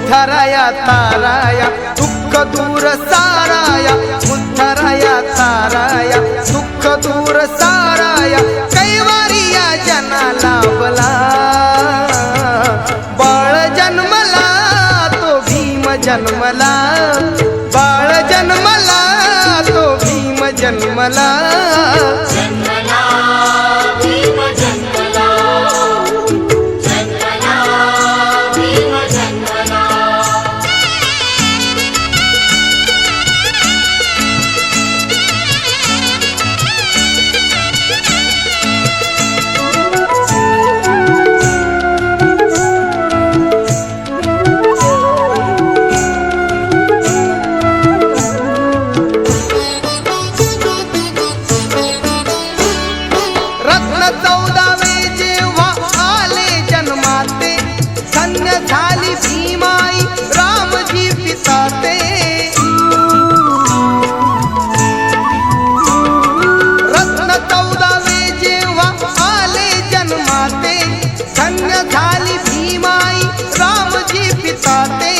उद्धराया ताराया दुःख दूर साराया, उद्धराया ताराया दुःख दूर साराया, कैवारिया जना लाभला. बाळ जन्मला तो भीम जन्मला, बाळ जन्मला तो भीम जन्मला. जन्मला भीम जन्मला, जन्मला भीम जन्मला. रत्न 14वे जेव्हा आले जन्माते, धन्य झाली भीमाई रामजी पिताते. रत्न 14वे जेव्हा आले जन्माते, धन्य झाली भीमाई रामजी पिताते.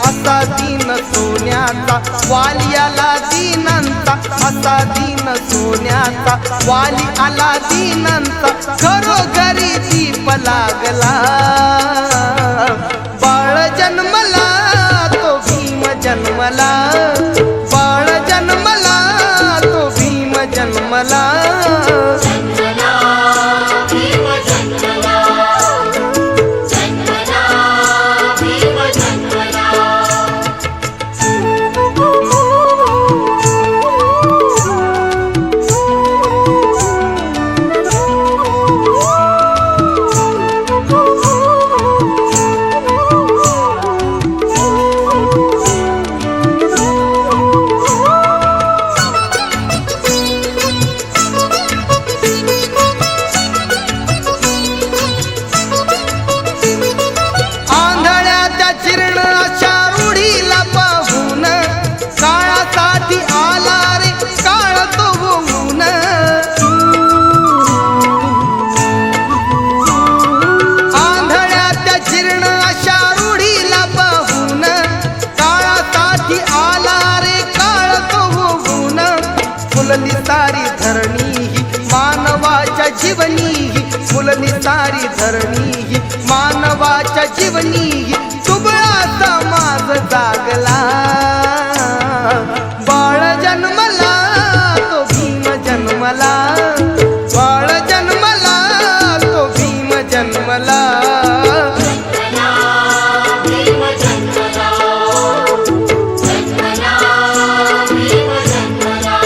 असा दीन सोन्याचा वाली आला दीनंता, असा दीन सोन्याचा वाली आला दीनंता, घरोघरी दीप लागला. बाळ जन्मला तो भीम जन्मला, बाळ जन्मला तो भीम जन्मला. जन्मला भीम जन्मला, जन्मला भीम जन्मला. आंधळ्याच्या जीर्ण अशा रूढीला पाहून, काळासाठी आला रे काळ तो होऊन. आंधळ्याच्या जीर्ण अशा रूढीला पाहून, काळासाठी आला रे काळ तो होऊन. फुलली सारी धरणी ही मानवाच्या जीवनी, फुलली सारी धरणी ही मानवाच्या जीवनी, तुबळा समाज जागला. बाळ जन्मला तो भीम जन्मला, बाळ जन्मला तो भीम जन्मला. जन्मला भीम जन्मला, जन्मला भीम जन्मला.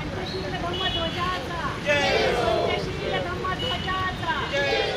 पंचशील धम्मध्वजाचा जय, पंचशील धम्मध्वजाचा जय.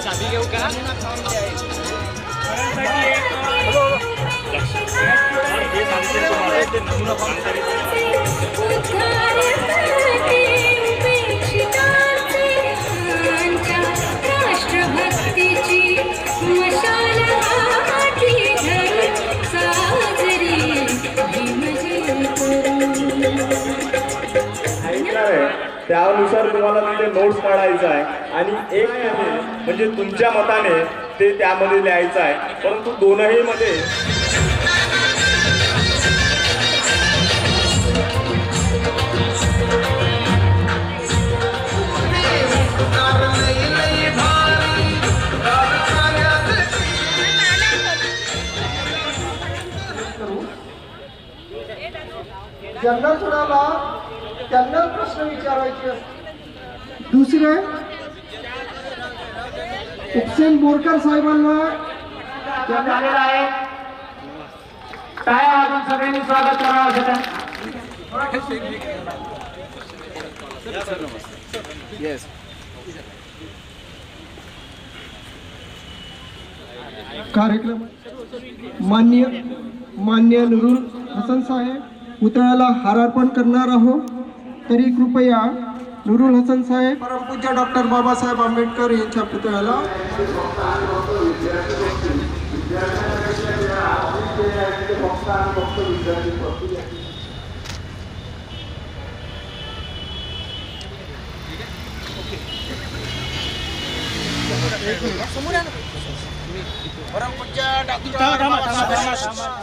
चाबी घेऊ का राष्ट्रभक्तीची मशाल हाती धरून साजरी त्यानुसार तुम्हाला तिथे नोट्स काढायचा आहे आणि एक म्हणजे तुमच्या मताने ते त्यामध्ये लिहायचं आहे, परंतु दोनही मध्ये ज्यांना कुणाला त्यांना प्रश्न विचारायचे असते. दुसरे उपसेन बोरकर साहेबांना झालेला आहे. टाळ्या वाजवून सगळ्यांनी स्वागत करावं असं कार्यक्रम मान्य नुरुल हसन साहेब पुतळ्याला हार अर्पण करणार आहोत. तरी कृपया नुरुल हसन साहेब परमपूज्य डॉक्टर बाबासाहेब आंबेडकर यांच्या पुतळ्याला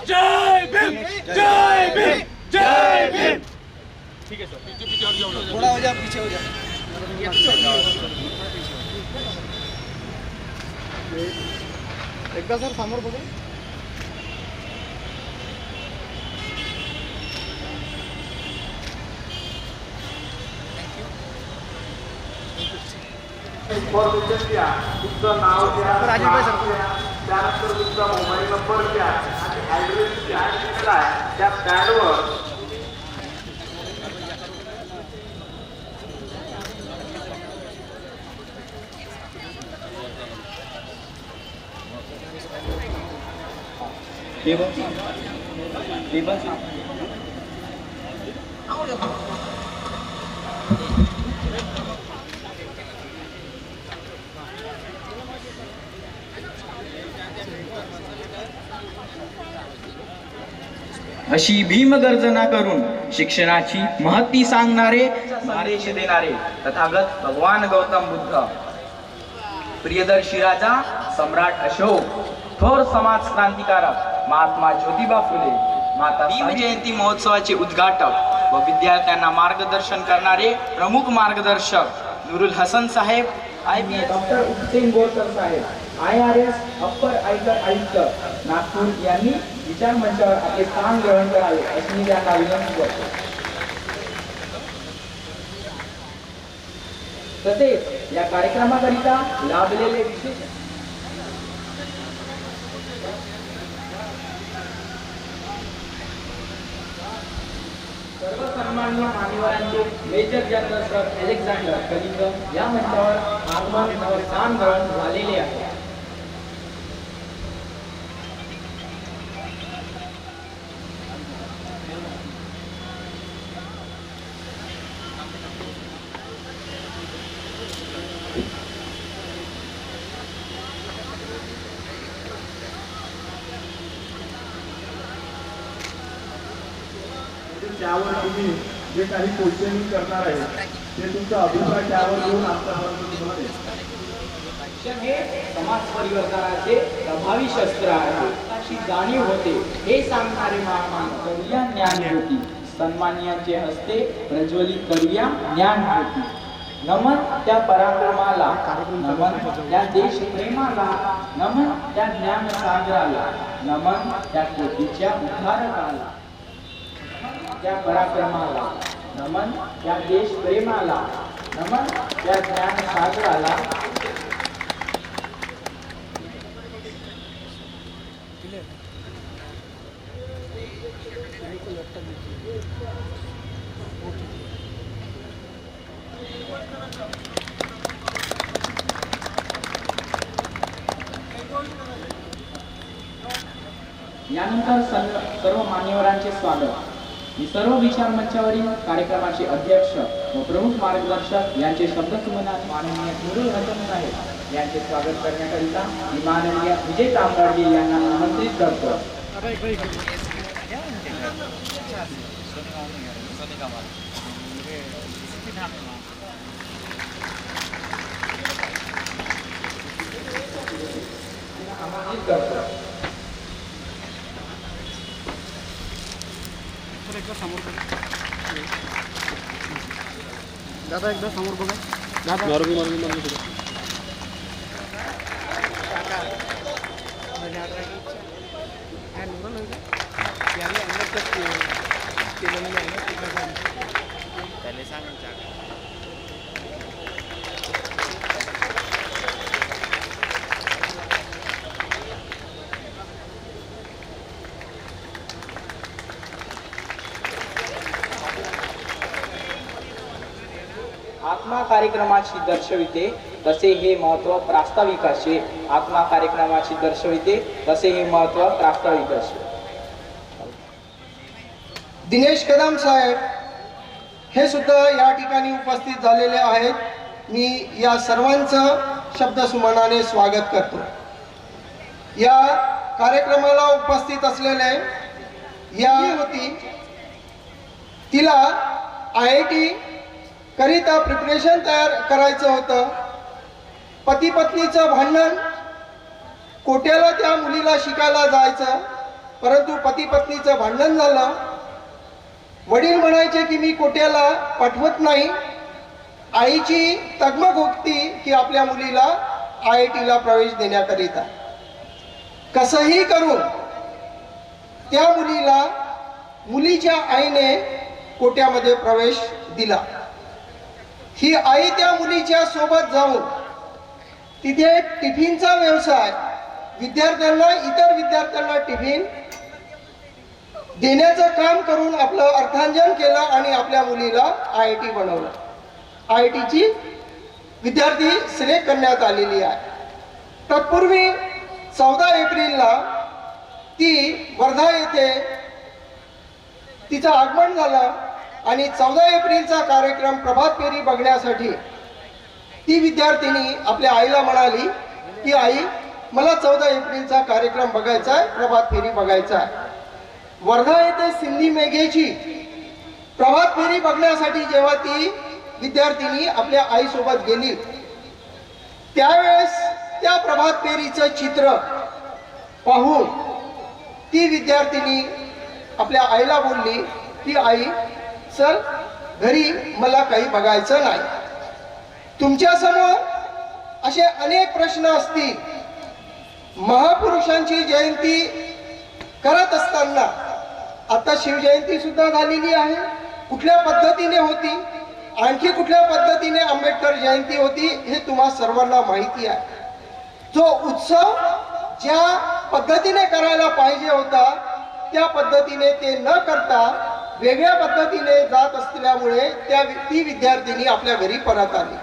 जय भीम जय भीम जय भीम. ठीक है सर, थोड़ा हो जा, पीछे हो जा. एकदा सर समोर बघा. इन्फॉर्मेशन द्या, तुमचं नाव द्या, त्यानंतर तुमचा मोबाईल नंबर द्या आणि ॲड्रेस पॅड दिलेला आहे त्या पॅडवर अशी भीमगर्जना करून शिक्षणाची महती सांगणारे संदेश देणारे तथागत भगवान गौतम बुद्ध, प्रियदर्शी राजा सम्राट अशोक, थोर समाज क्रांतिकारक महात्मा ज्योतिबा फुले, माता भीम जयंती महोत्सवाचे उद्घाटक व विद्यार्थ्यांना मार्गदर्शन करणारे प्रमुख मार्गदर्शक नुरुल हसन साहेब, IPS डॉक्टर उपसेन बोरकर साहेब, IRS अप्पर आयुक्त नागपूर यांनी विचार मंचावर आपले स्थान ग्रहण करावे अशी मी त्यांना विनंती करतो. तसेच या कार्यक्रमाकरिता लाभलेले विशेष सर्व सन्माननीय मान्यवरांचे मेजर जनरल सर अलेक्झांडर कलिंगम या मंचावर आगमन व स्थान ग्रहण झालेले आहे. त्यावर तुम्ही जे काही क्वेश्चनिंग करणार आहे ते तुमचा अभिप्राय त्यावर घेऊन आतापर्यंत तुम्हाला देतो. शिक्षण हे समाज परिवर्तनाचे प्रभावी शस्त्र आहे अशी जाणीव होते हे सांगणारे महामान करूया ज्ञानज्योती, सन्मानियांचे हस्ते प्रज्वलित करूया ज्ञानज्योती. नमन त्या पराक्रमाला, नमन त्या देशप्रेमाला, नमन त्या ज्ञानसागराला, नमन त्या कोटीच्या उद्धारकाला. त्या पराक्रमाला नमन, त्या देशप्रेमाला नमन, त्या ज्ञानसागराला. यानंतर सर्व मान्यवरांचे स्वागत. मी सर्व विचार मंचावरील कार्यक्रमाचे अध्यक्ष व प्रमुख मार्गदर्शक यांचे शब्दसुमनात माननीय नुरुल हसन साहेब यांचे स्वागत करण्याकरिता मी माननीय विजय तांबडगे यांना आमंत्रित करतो. दादा एकदा समोर बघा. दादा आत्मा कार्यक्रमाची दर्शविते तसे हे महत्व प्रास्ताविकाचे. आत्मा कार्यक्रमाची दर्शविते तसे हे महत्व प्रास्ताविकाचे. दिनेश कदम साहेब हे सुद्धा या ठिकाणी उपस्थित झालेले आहेत. मी या सर्वांचं शब्दसुमनाने स्वागत करतो. या कार्यक्रमाला उपस्थित असलेले या होती, तिला IIT करिता प्रिपरेशन तयार करायचं होतं. पती पत्नीचं भांडण, कोट्याला त्या मुलीला शिकायला जायचं, परंतु पती पत्नीचं भांडण झालं. वडील म्हणायचे की मी कोट्याला पाठवत नाही. आईची तगमग होती की आपल्या मुलीला IITला प्रवेश देण्याकरिता. कसंही करून त्या मुलीला मुलीच्या आईने कोट्यामध्ये प्रवेश दिला. ही आई त्या मुलीच्या सोबत जाऊन तिथे टिफिनचा व्यवसाय, विद्यार्थ्यांना, इतर विद्यार्थ्यांना टिफिन देण्याचं काम करून आपलं अर्थार्जन केलं आणि आपल्या मुलीला IIT बनवलं. IITची विद्यार्थी सिलेक्ट करण्यात आलेली आहे. तत्पूर्वी 14 एप्रिलला ती वर्धा येथे तिचं आगमन झालं आणि 14 एप्रिलचा कार्यक्रम प्रभात फेरी बघण्यासाठी ती विद्यार्थिनी आपल्या आईला म्हणाली की आई मला 14 एप्रिलचा कार्यक्रम बघायचा आहे, प्रभात फेरी बघायचा आहे. वर्धा येथे सिंधी मेघेची प्रभात फेरी बघण्यासाठी जेव्हा ती विद्यार्थिनी आपल्या आईसोबत गेली त्यावेळेस त्या प्रभात फेरीचं चित्र पाहून ती विद्यार्थिनी आपल्या आईला बोलली की आई चल घरी मला काही बघायचं नाही. तुमच्यासमोर असे अनेक प्रश्न असतील. महापुरुषांची जयंती करत असताना आता शिवजयंती सुद्धा झालेली आहे, कुठल्या पद्धतीने होती, आणखी कुठल्या पद्धतीने आंबेडकर जयंती होती हे तुम्हा सर्वांना माहिती आहे. जो उत्सव ज्या पद्धतीने करायला पाहिजे होता त्या पद्धतीने ते न करता वेगळ्या पद्धतीने जात असल्यामुळे ती विद्यार्थिनी आपल्या घरी परत आली.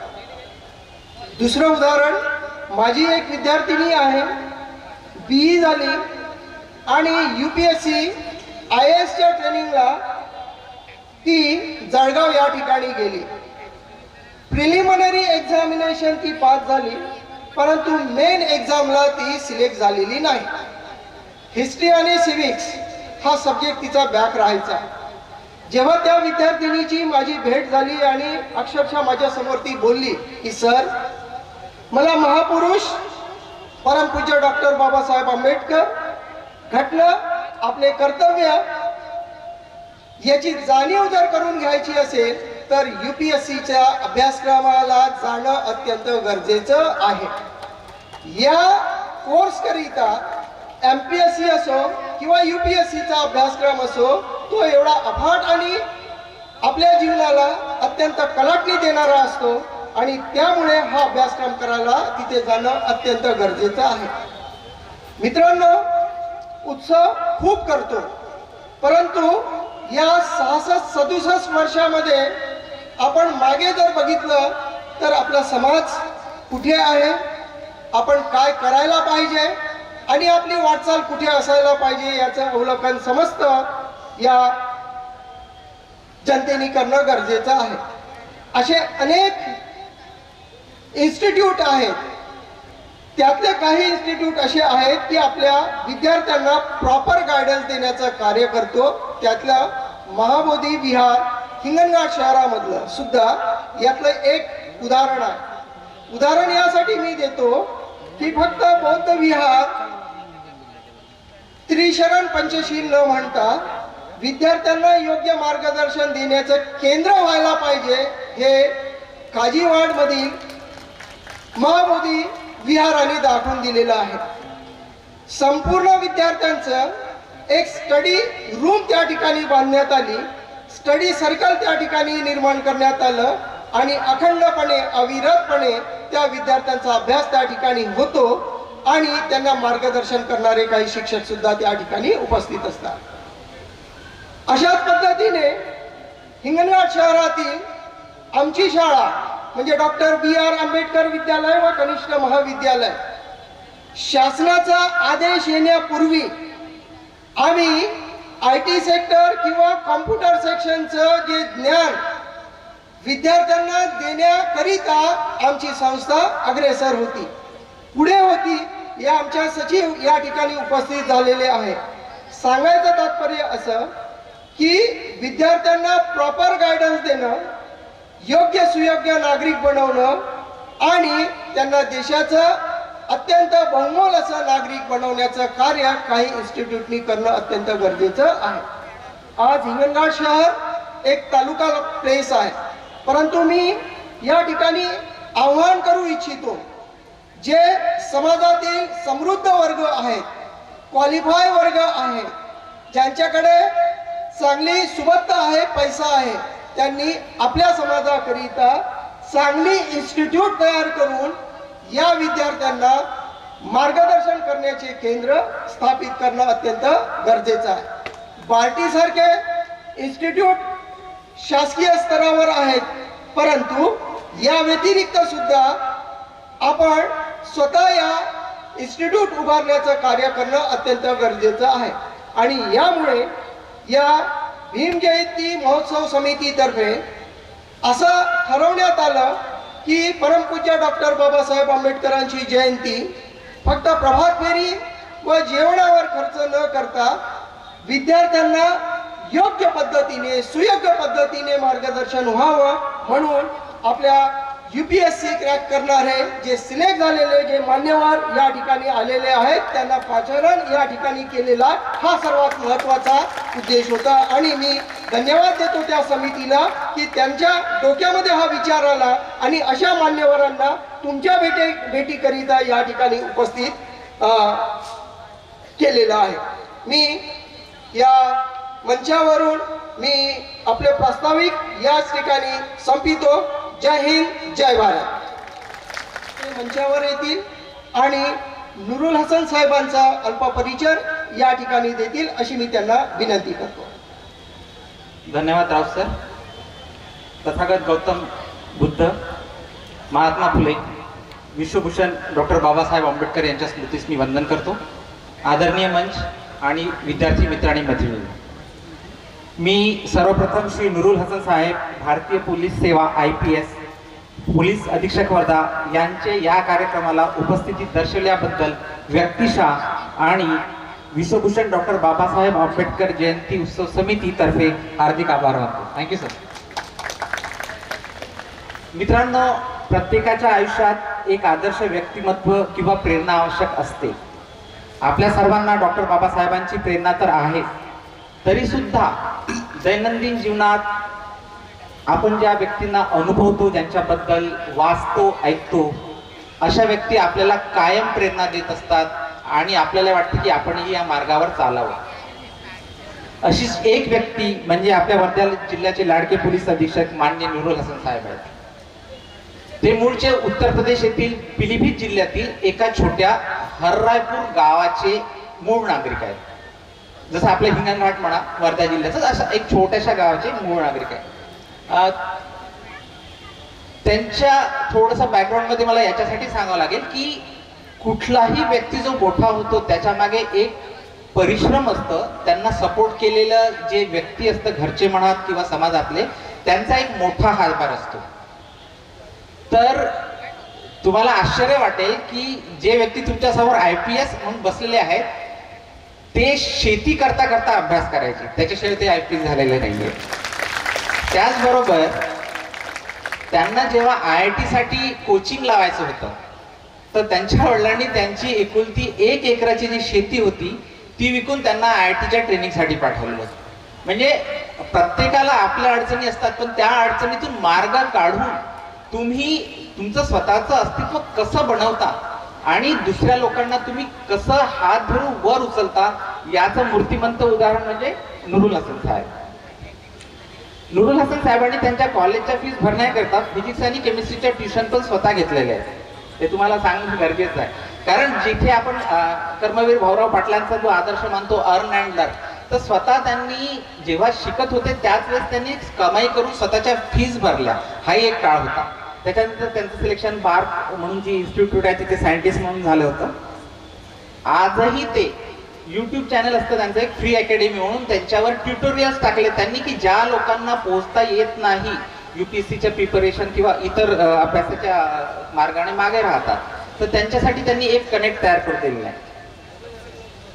दुसरं उदाहरण, माझी एक विद्यार्थिनी आहे, BE झाली आणि UPSC IASच्या ट्रेनिंगला ती जळगाव या ठिकाणी गेली. प्रिलिमिनरी एक्झामिनेशन ती पास झाली, परंतु मेन एक्झामला ती सिलेक्ट झालेली नाही. हिस्ट्री आणि सिविक्स हा सब्जेक्ट तिचा बॅक राहायचा. जेव्हा त्या विद्यार्थिनीची माझी भेट झाली आणि अक्षरशः माझ्यासमोर ती बोलली की सर मला महापुरुष परमपूज्य डॉक्टर बाबासाहेब आंबेडकर, घटना, आपले कर्तव्य याची जाणीव जर करून घ्यायची असेल तर UPSCच्या अभ्यासक्रमाला जाणं अत्यंत गरजेचं आहे. या कोर्सकरिता MPSC असो किंवा UPSCचा अभ्यासक्रम असो तो एवढा अफाट आणि आपल्या जीवनाला अत्यंत कलाटणी देणारा असतो आणि त्यामुळे हा अभ्यासक्रम करायला तिथे जाणं अत्यंत गरजेचं आहे. मित्रांनो, उत्सव खूप करतो, परंतु या 66-67 वर्षामध्ये आपण मागे जर बघितलं तर आपला समाज कुठे आहे, आपण काय करायला पाहिजे आणि आपली वाटचाल कुठे असायला पाहिजे याचं अवलोकन समजतं या जनतेने करणं गरजेचं आहे. असे अनेक इन्स्टिट्यूट आहेत, त्यातले काही इन्स्टिट्यूट असे आहेत की आपल्या विद्यार्थ्यांना प्रॉपर गायडन्स देण्याचं कार्य करतो. त्यातलं महाबोधी विहार हिंगणघाट शहरामधलं सुद्धा यातलं एक उदाहरण आहे. उदाहरण यासाठी मी देतो की फक्त बौद्ध विहार त्रिशरण पंचशील न म्हणता विद्यार्थ्यांना योग्य मार्गदर्शन देण्याचं केंद्र व्हायला पाहिजे हे काजीवाड मधील महाबोधी विहाराने दाखवून दिलेलं आहे. संपूर्ण विद्यार्थ्यांचं एक स्टडी रूम त्या ठिकाणी बांधण्यात आली, स्टडी सर्कल त्या ठिकाणी निर्माण करण्यात आलं आणि अखंडपणे अविरतपणे त्या विद्यार्थ्यांचा अभ्यास त्या ठिकाणी होतो आणि त्यांना मार्गदर्शन करणारे काही शिक्षक सुद्धा त्या ठिकाणी उपस्थित असतात. अशाच पद्धतीने हिंगणघाट शहरातील आमची शाळा म्हणजे डॉक्टर BR आंबेडकर विद्यालय व कनिष्ठ महाविद्यालय, शासनाचा आदेश येण्यापूर्वी आम्ही IT सेक्टर किंवा कॉम्प्युटर सेक्शनचं जे ज्ञान विद्यार्थ्यांना देण्याकरिता आमची संस्था अग्रेसर होती, पुढे होती. या आमच्या सचिव या ठिकाणी उपस्थित झालेले आहे. सांगायचं तात्पर्य असं की विद्यार्थ्यांना प्रॉपर गायडन्स देणं, योग्य सुयोग्य नागरिक बनवणं आणि त्यांना देशाचं अत्यंत बहुमोल असं नागरिक बनवण्याचं कार्य काही इन्स्टिट्यूटनी करणं अत्यंत गरजेचं आहे. आज हिंगणघाट शहर एक तालुका प्लेस आहे, परंतु मी या ठिकाणी आव्हान करू इच्छितो, जे समाजातील समृद्ध वर्ग आहेत, क्वालिफाय वर्ग आहे, ज्यांच्याकडे चांगली सुबत्ता आहे, पैसा आहे, त्यांनी आपल्या समाजाकरिता चांगली इन्स्टिट्यूट तयार करून या विद्यार्थ्यांना मार्गदर्शन करण्याचे केंद्र स्थापित करणं अत्यंत गरजेचं आहे. बार्टी सारखे इन्स्टिट्यूट शासकीय स्तरावर आहेत, परंतु या व्यतिरिक्त सुद्धा आपण स्वतः या इन्स्टिट्यूट उभारण्याचं कार्य करणं अत्यंत गरजेचं आहे. आणि यामुळे या भीम जयंती महोत्सव समितीतर्फे असं ठरवण्यात आलं की परमपूज्य डॉक्टर बाबासाहेब आंबेडकरांची जयंती फक्त प्रभात फेरी व जेवणावर खर्च न करता विद्यार्थ्यांना योग्य पद्धतीने सुयोग्य पद्धतीने मार्गदर्शन व्हावं म्हणून आपल्या UPSC क्रॅक करणारे जे सिलेक्ट झालेले जे मान्यवर या ठिकाणी आलेले आहेत त्यांना पाचारण या ठिकाणी केलेला हा सर्वात महत्त्वाचा उद्देश होता. आणि मी धन्यवाद देतो त्या समितीला की त्यांच्या डोक्यामध्ये हा विचार आला आणि अशा मान्यवरांना तुमच्या भेटीकरिता या ठिकाणी उपस्थित केलेला आहे. मी या मंचावरून मी आपले प्रास्ताविक याच ठिकाणी संपितो. जय हिंद, जय भारत. ते मंचावर येतील आणि नुरुल हसन साहेबांचा अल्प परिचय या ठिकाणी देतील अशी मी त्यांना विनंती करतो. धन्यवाद राव सर. तथागत गौतम बुद्ध, महात्मा फुले, विश्वभूषण डॉक्टर बाबासाहेब आंबेडकर यांच्या स्मृतीस मी वंदन करतो. आदरणीय मंच आणि विद्यार्थी मित्र आणि मैत्रिणी, मी सर्वप्रथम श्री नुरुल हसन साहेब, भारतीय पोलीस सेवा IPS पोलीस अधीक्षक वर्धा यांचे या कार्यक्रमाला उपस्थिती दर्शवल्याबद्दल व्यक्तिशः आणि विश्वभूषण डॉक्टर बाबासाहेब आंबेडकर जयंती उत्सव समितीतर्फे हार्दिक आभार मानतो. Thank you sir. मित्रांनो, प्रत्येकाच्या आयुष्यात एक आदर्श व्यक्तिमत्व किंवा प्रेरणा आवश्यक असते. आपल्या सर्वांना डॉक्टर बाबासाहेबांची प्रेरणा तर आहे, तरी सुद्धा दैनंदिन जीवनात आपण ज्या व्यक्तींना अनुभवतो, ज्यांच्याबद्दल वाचतो, ऐकतो, अशा व्यक्ती आपल्याला कायम प्रेरणा देत असतात आणि आपल्याला वाटतं की आपणही या मार्गावर चालावं. अशीच एक व्यक्ती म्हणजे आपल्या वर्धा जिल्ह्याचे लाडके पोलीस अधीक्षक माननीय नुरुल हसन साहेब आहेत. ते मूळचे उत्तर प्रदेश येथील पिलीभीत जिल्ह्यातील एका छोट्या हर्रायपूर गावाचे मूळ नागरिक आहेत. जसं आपलं हिंगणघाट म्हणा वर्धा जिल्ह्याचं, अशा एक छोट्याशा गावाचे मूळ नागरिक आहे. त्यांच्या थोडंसं बॅकग्राऊंडमध्ये मला याच्यासाठी सांगावं लागेल की कुठलाही व्यक्ती जो मोठा होतो त्याच्या मागे एक परिश्रम असतं. त्यांना सपोर्ट केलेलं जे व्यक्ती असतं, घरचे म्हणा किंवा समाजातले, त्यांचा एक मोठा हातभार असतो. तर तुम्हाला आश्चर्य वाटेल की जे व्यक्ती तुमच्यासमोर IPS म्हणून बसलेले आहेत ते शेती करता करता अभ्यास करायचे, त्याच्याशिवाय ते IPS झालेले नाहीये. त्याचबरोबर त्यांना जेव्हा IIT साठी कोचिंग लावायचं होतं तर त्यांच्या वडिलांनी त्यांची एकुलती 1 एकराची जी शेती होती ती विकून त्यांना IITच्या ट्रेनिंगसाठी पाठवलं होतं. म्हणजे प्रत्येकाला आपल्या अडचणी असतात, पण त्या अडचणीतून मार्ग काढून तुम्ही तुमचं स्वतःचं अस्तित्व कसं बनवता आणि दुसऱ्या लोकांना तुम्ही कसं हात धरून वर उचलता याचं मूर्तिमंत उदाहरण म्हणजे नुरुल हसन साहेब. नुरुल हसन साहेबांनी त्यांच्या कॉलेजच्या फीस भरण्याकरता फिजिक्स आणि केमिस्ट्रीच्या ट्युशन पण स्वतः घेतलेले आहेत. ते तुम्हाला सांगणं गरजेचं आहे, कारण जिथे आपण कर्मवीर भाऊराव पाटलांचा जो आदर्श मानतो अर्न अँड लर्न, तर स्वतः त्यांनी जेव्हा शिकत होते त्याच वेळेस त्यांनी कमाई करून स्वतःच्या फीस भरल्या. हाही एक काळ होता. त्याच्यानंतर त्यांचं सिलेक्शन बार्क म्हणून जी इन्स्टिट्यूट आहे तिथे सायंटिस्ट म्हणून झालं होतं. आजही ते YouTube चॅनल असतं त्यांचं एक फ्री अकॅडमी म्हणून, त्यांच्यावर ट्युटोरियल्स टाकले त्यांनी की ज्या लोकांना पोहोचता येत नाही, UPSCच्या प्रिपरेशन किंवा इतर अभ्यासाच्या मार्गाने मागे राहतात, तर त्यांच्यासाठी त्यांनी एक कनेक्ट तयार करून दिलेला आहे.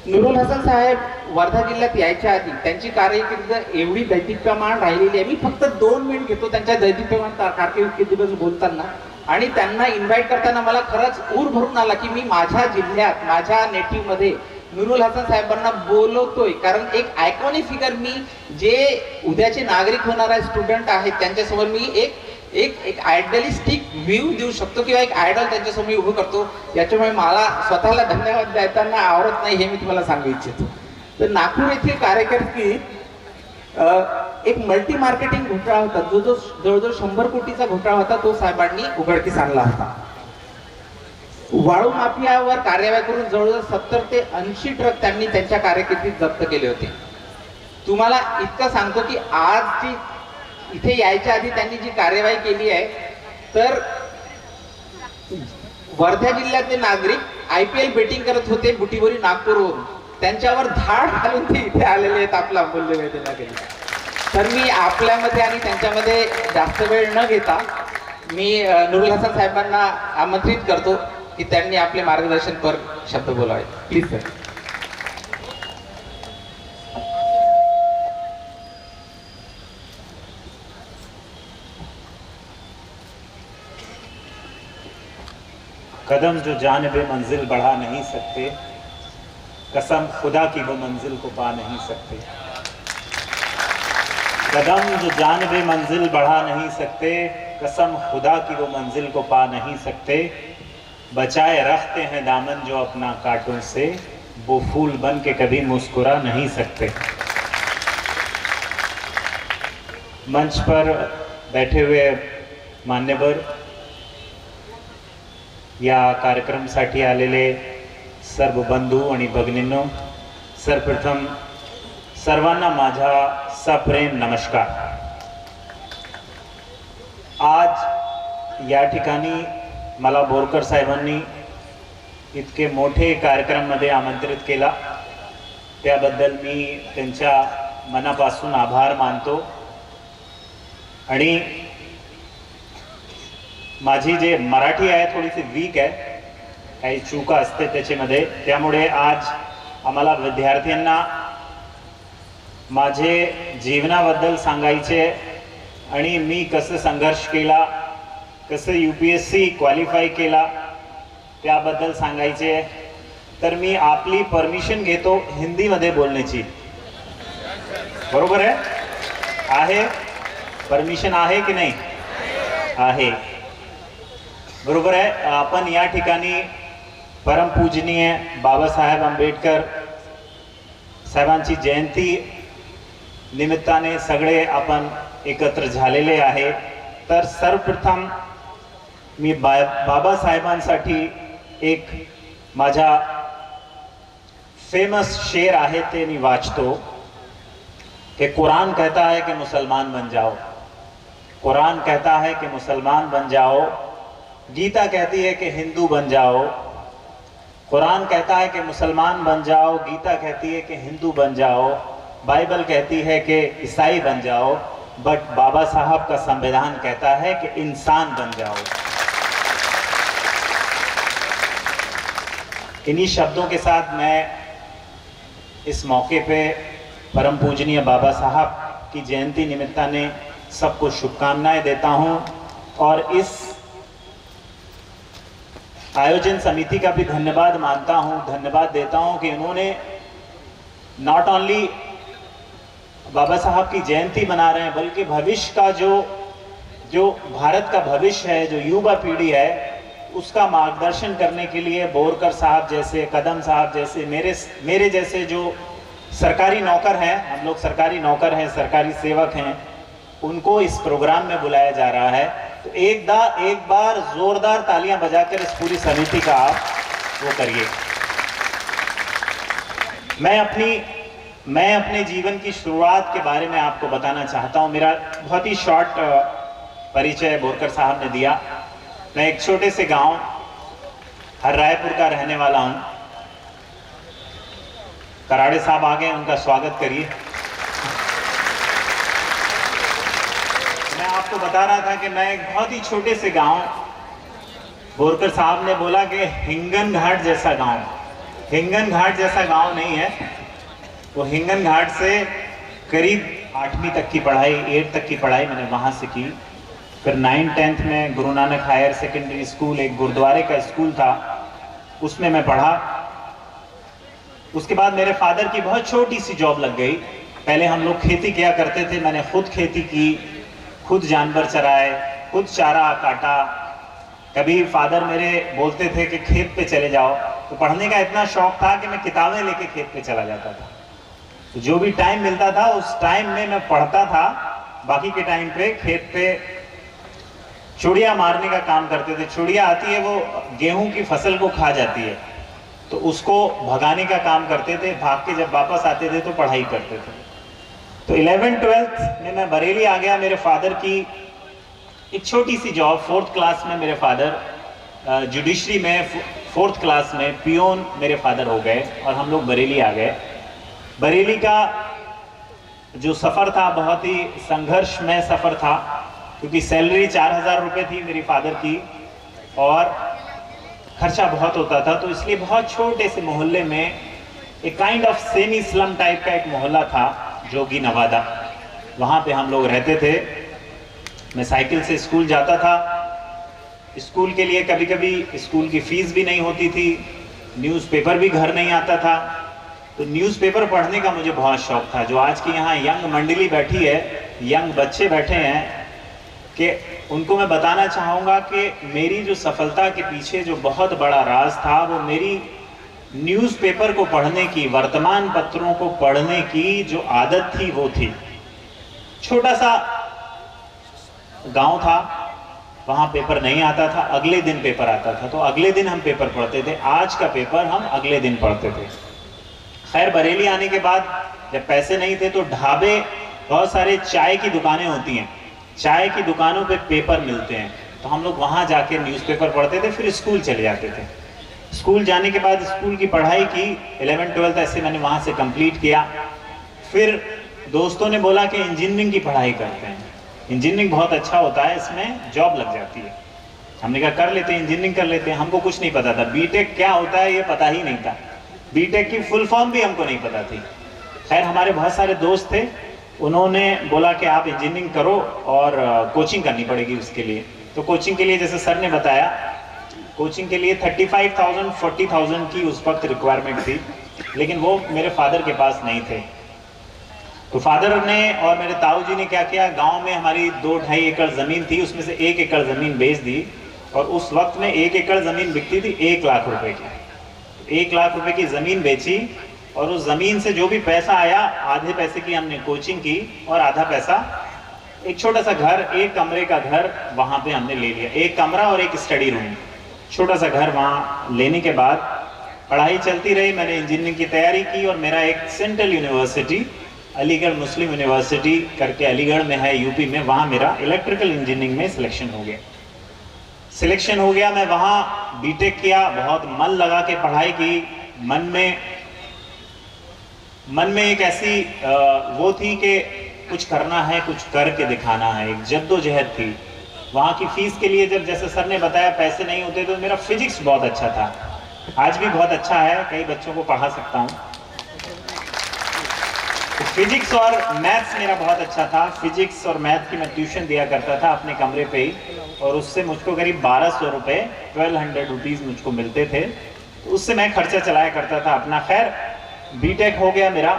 नुरुल हसन साहेब वर्धा जिल्ह्यात यायच्या आधी त्यांची कारकीर्द एवढी दैदिप्यमान राहिलेली आहे. मी फक्त 2 मिनिट घेतो त्यांच्या दैदिप्यमान कारकिर्दीबद्दल बोलताना, आणि त्यांना इन्व्हाइट करताना मला खरंच ऊर भरून आला की मी माझ्या जिल्ह्यात माझ्या नेटिव्ह मध्ये नुरुल हसन साहेबांना बोलवतोय. कारण एक आयकॉनिक फिगर, मी जे उद्याचे नागरिक होणारे स्टुडंट आहेत त्यांच्यासमोर मी एक आयडलिस्टिक व्ह्यू देऊ शकतो किंवा एक आयडॉल त्यांच्यासमोर उभं करतो. याच्यामुळे मला स्वतःला धन्यवाद द्यायला आवडत नाही हे मी तुम्हाला सांगू इच्छितो. तर नागपूर येथील कार्यकर्ती एक मल्टी मार्केटिंग घोटाळा होता, जो जवळजवळ 100 कोटीचा घोटाळा होता, तो साहेबांनी उघडकीस आणला होता. वाळू माफियावर कार्यवाही करून जवळजवळ 70 ते 80 ट्रक त्यांनी त्यांच्या कारकिर्दीत जप्त केले होते. तुम्हाला इतकं सांगतो की आज जी इथे यायच्या आधी त्यांनी जी कार्यवाही केली आहे, तर वर्धा जिल्ह्यातले नागरिक IPL बेटिंग करत होते बुटीबोरी नागपूरवरून, त्यांच्यावर धाड घालून ते इथे आलेले आहेत आपला अमूल्य वेळ देण्यासाठी. तर मी आपल्यामध्ये आणि त्यांच्यामध्ये जास्त वेळ न घेता मी नुरुल हसन साहेबांना आमंत्रित करतो की त्यांनी आपले मार्गदर्शनपर शब्द बोलावे. Please sir. कदम जो जानिबे मंजिल बढ़ा नहीं सकते, कसम खुदा की वो मंजिल को पा नहीं सकते. कदम जो जानिबे मंजिल बढ़ा नहीं सकते, कसम खुदा की वो मंजिल को पा नहीं सकते. बचाए रखते हैं दामन जो अपना कांटों से, वो फूल बन के कभी मुस्कुरा नहीं सकते. मंच पर बैठे हुए मान्यवर, या कार्यक्रमासाठी आलेले सर्व बंधू आणि भगिनींनो, सर्वप्रथम सर्वांना माझा सप्रेम नमस्कार. आज या ठिकाणी मला बोरकर साहेबांनी इतके मोठे कार्यक्रमामध्ये आमंत्रित केला, त्याबद्दल मी त्यांच्या मनापासून आभार मानतो. आणि माझी जे मराठी आहे थोडीशी वीक आहे, काही चुका असते त्याच्यामध्ये, त्यामुळे आज आम्हाला विद्यार्थ्यांना माझे जीवनाबद्दल सांगायचे आणि मी कसं संघर्ष केला, कसं UPSC क्वालिफाय केला त्याबद्दल सांगायचे. तर मी आपली परमिशन घेतो हिंदीमध्ये बोलण्याची. बरोबर आहे? परमिशन आहे की नाही? आहे. बरोबर आहे. आपण या ठिकाणी परमपूजनीय बाबासाहेब आंबेडकर साहेबांची जयंती निमित्ताने सगळे आपण एकत्र झालेले आहे. तर सर्वप्रथम मी बाबासाहेबांसाठी एक माझा फेमस शेर आहे ते मी वाचतो कि कुरान कहता है कि मुसलमान बन जाओ, कुरान कहता है कि मुसलमान बन जाओ, गीता कहती है कि हिंदू बन जाओ. कुरान कहता है कि मुसलमान बन जाओ, गीता कहती है कि हिंदू बन जाओ, बाइबल कहती है कि ईसाई बन जाओ, बट बाबा साहब का संविधान कहता है कि इंसान बन जाओ. इन्हीं शब्दों के साथ मैं इस मौके पे परम पूजनीय बाबा साहब की जयंती निमित्ताने सबको शुभकामनाएं देता हूं और इस आयोजन समिति का भी धन्यवाद मानता हूं, धन्यवाद देता हूं कि उन्होंने नॉट ओनली बाबा साहब की जयंती मना रहे हैं बल्कि भविष्य का जो भारत का भविष्य है, जो युवा पीढ़ी है, उसका मार्गदर्शन करने के लिए बोरकर साहब जैसे, कदम साहब जैसे, मेरे जैसे जो सरकारी नौकर हैं, हम लोग सरकारी नौकर हैं, सरकारी सेवक हैं, उनको इस प्रोग्राम में बुलाया जा रहा है. तो एक बार जोरदार तालियां बजाकर इस पूरी समिति का आप वो करिए. मैं अपने जीवन की शुरुआत के बारे में आपको बताना चाहता हूं. मेरा बहुत ही शॉर्ट परिचय बोरकर साहब ने दिया. मैं एक छोटे से गांव हररायपुर का रहने वाला हूं. कराड़े साहब आ गए, उनका स्वागत करिए. मैं आपको बता रहा था कि मैं एक बहुत ही छोटे से गांव, बोरकर साहब ने बोला कि हिंगन घाट जैसा गांव. हिंगन घाट जैसा गांव नहीं है. वो हिंगन घाट से करीब 8वीं तक की पढ़ाई, 8 तक की पढ़ाई मैंने वहाँ से की. फिर 9th-10th में Guru Nanak higher secondary school, एक गुरुद्वारे का स्कूल था, उसमें मैं पढ़ा. उसके बाद मेरे फादर की बहुत छोटी सी जॉब लग गई. पहले हम लोग खेती किया करते थे, मैंने खुद खेती की, खुद जानवर चराए, खुद चारा काटा. कभी फादर मेरे बोलते थे कि खेत पे चले जाओ, तो पढ़ने का इतना शौक था कि मैं किताबें लेके खेत पे चला जाता था. तो जो भी टाइम मिलता था उस टाइम में मैं पढ़ता था. बाकी के टाइम पे खेत पे चुड़िया मारने का काम करते थे. चुड़िया आती है, वो गेहूं की फसल को खा जाती है, तो उसको भगाने का काम करते थे. भाग के जब वापस आते थे तो पढ़ाई करते थे. तो 11th-12th में मैं बरेली आ गया. मेरे फादर की एक छोटी सी जॉब, 4th क्लास में मेरे फादर जुडिशरी में 4th क्लास में पियोन मेरे फादर हो गए और हम लोग बरेली आ गए। बरेली का जो सफ़र था बहुत ही संघर्षमय सफ़र था, क्योंकि सैलरी 4000 रुपये थी मेरी फादर की और खर्चा बहुत होता था। तो इसलिए बहुत छोटे से मोहल्ले में एक kind of semi slum type का एक मोहल्ला था, जोगी नवादा, वहाँ पे हम लोग रहते थे। मैं साइकिल से स्कूल जाता था। स्कूल के लिए कभी कभी स्कूल की फीस भी नहीं होती थी, न्यूज़पेपर भी घर नहीं आता था। तो न्यूज़पेपर पढ़ने का मुझे बहुत शौक था। जो आज की यहाँ यंग मंडली बैठी है, यंग बच्चे बैठे हैं, कि उनको मैं बताना चाहूँगा कि मेरी जो सफलता के पीछे जो बहुत बड़ा राज था वो मेरी न्यूज़पेपर को पढ़ने की, वर्तमान पत्रों को पढ़ने की जो आदत थी वो थी। छोटा सा गांव था, वहाँ पेपर नहीं आता था, अगले दिन पेपर आता था, तो अगले दिन हम पेपर पढ़ते थे। आज का पेपर हम अगले दिन पढ़ते थे। खैर बरेली आने के बाद जब पैसे नहीं थे तो ढाबे, बहुत सारे चाय की दुकानें होती हैं, चाय की दुकानों पे पेपर मिलते हैं, तो हम लोग वहाँ जाके न्यूज़पेपर पढ़ते थे, फिर स्कूल चले जाते थे। स्कूल जाने के बाद स्कूल की पढ़ाई की, 11th-12th ऐसे मैंने वहाँ से कंप्लीट किया। फिर दोस्तों ने बोला कि इंजीनियरिंग की पढ़ाई करते हैं, इंजीनियरिंग बहुत अच्छा होता है, इसमें जॉब लग जाती है। हमने कहा कर लेते हैं, इंजीनियरिंग कर लेते हैं। हमको कुछ नहीं पता था, बीटेक क्या होता है ये पता ही नहीं था, बीटेक की फुल फॉर्म भी हमको नहीं पता थी। खैर हमारे बहुत सारे दोस्त थे, उन्होंने बोला कि आप इंजीनियरिंग करो और कोचिंग करनी पड़ेगी उसके लिए। तो कोचिंग के लिए जैसे सर ने बताया, कोचिंग के लिए 35,000 40,000 की उस वक्त रिक्वायरमेंट थी, लेकिन वो मेरे फादर के पास नहीं थे। तो फादर ने और मेरे ताऊ जी ने क्या किया, गांव में हमारी 2-2.5 एकड़ ज़मीन थी, उसमें से 1 एकड़ ज़मीन बेच दी। और उस वक्त में 1 एकड़ ज़मीन बिकती थी 1 लाख रुपए की। 1 लाख रुपए की ज़मीन बेची और उस ज़मीन से जो भी पैसा आया, आधे पैसे की हमने कोचिंग की और आधा पैसा एक छोटा सा घर, 1 कमरे का घर वहाँ पे हमने ले लिया। 1 कमरा और 1 स्टडी रूम, छोटा सा घर वहाँ लेने के बाद पढ़ाई चलती रही। मैंने इंजीनियरिंग की तैयारी की और मेरा एक सेंट्रल यूनिवर्सिटी, अलीगढ़ मुस्लिम यूनिवर्सिटी करके अलीगढ़ में है यूपी में, वहाँ मेरा इलेक्ट्रिकल इंजीनियरिंग में सिलेक्शन हो गया। सिलेक्शन हो गया, मैं वहाँ बीटेक किया, बहुत मन लगा के पढ़ाई की। मन में एक ऐसी वो थी कि कुछ करना है, कुछ करके दिखाना है, एक जद्दोजहद थी। वहाँ की फीस के लिए जब जैसे सर ने बताया पैसे नहीं होते, तो मेरा फिजिक्स बहुत अच्छा था, आज भी बहुत अच्छा है, कई बच्चों को पढ़ा सकता हूँ। तो फिजिक्स और मैथ्स मेरा बहुत अच्छा था। फिजिक्स और मैथ की मैं ट्यूशन दिया करता था अपने कमरे पे ही, और उससे मुझको करीब 1200 रुपये, 1200 रुपीज़ मुझको मिलते थे, तो उससे मैं खर्चा चलाया करता था अपना। खैर बीटेक हो गया मेरा।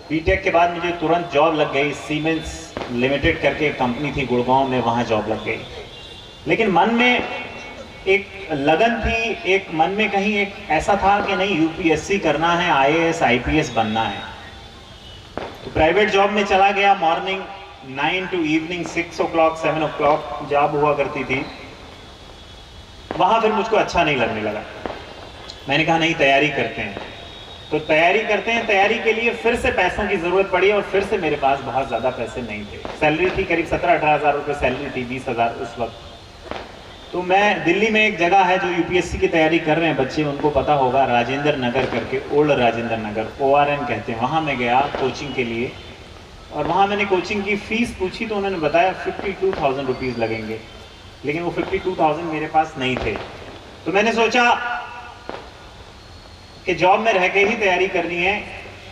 बीटेक के बाद मुझे तुरंत जॉब लग गई, सीमेंस लिमिटेड करके एक कंपनी थी गुड़गांव में, वहाँ जॉब लग गई। लेकिन मन में एक लगन थी, एक मन में कहीं एक ऐसा था कि नहीं, यूपीएससी करना है, आईएएस आईपीएस बनना है। तो प्राइवेट जॉब में चला गया। Morning 9 to evening 6 o'clock 7 o'clock job हुआ करती थी। वहाँ फिर मुझको अच्छा नहीं लगने लगा। मैंने कहा नहीं, तैयारी करते हैं। तो तैयारी करते हैं, तैयारी के लिए फिर से पैसों की ज़रूरत पड़ी और फिर से मेरे पास बहुत ज़्यादा पैसे नहीं थे। सैलरी थी करीब 17-18 हज़ार रुपये सैलरी थी, 20,000 उस वक्त। तो मैं दिल्ली में एक जगह है जो यूपीएससी की तैयारी कर रहे हैं बच्चे, उनको पता होगा, राजेंद्र नगर करके, ओल्ड राजेंद्र नगर, ORN कहते हैं। वहाँ मैं गया कोचिंग के लिए और वहाँ मैंने कोचिंग की फ़ीस पूछी तो उन्होंने बताया 52,000 रुपीज़ लगेंगे, लेकिन वो 52,000 मेरे पास नहीं थे। तो मैंने सोचा कि जॉब में रह के ही तैयारी करनी है,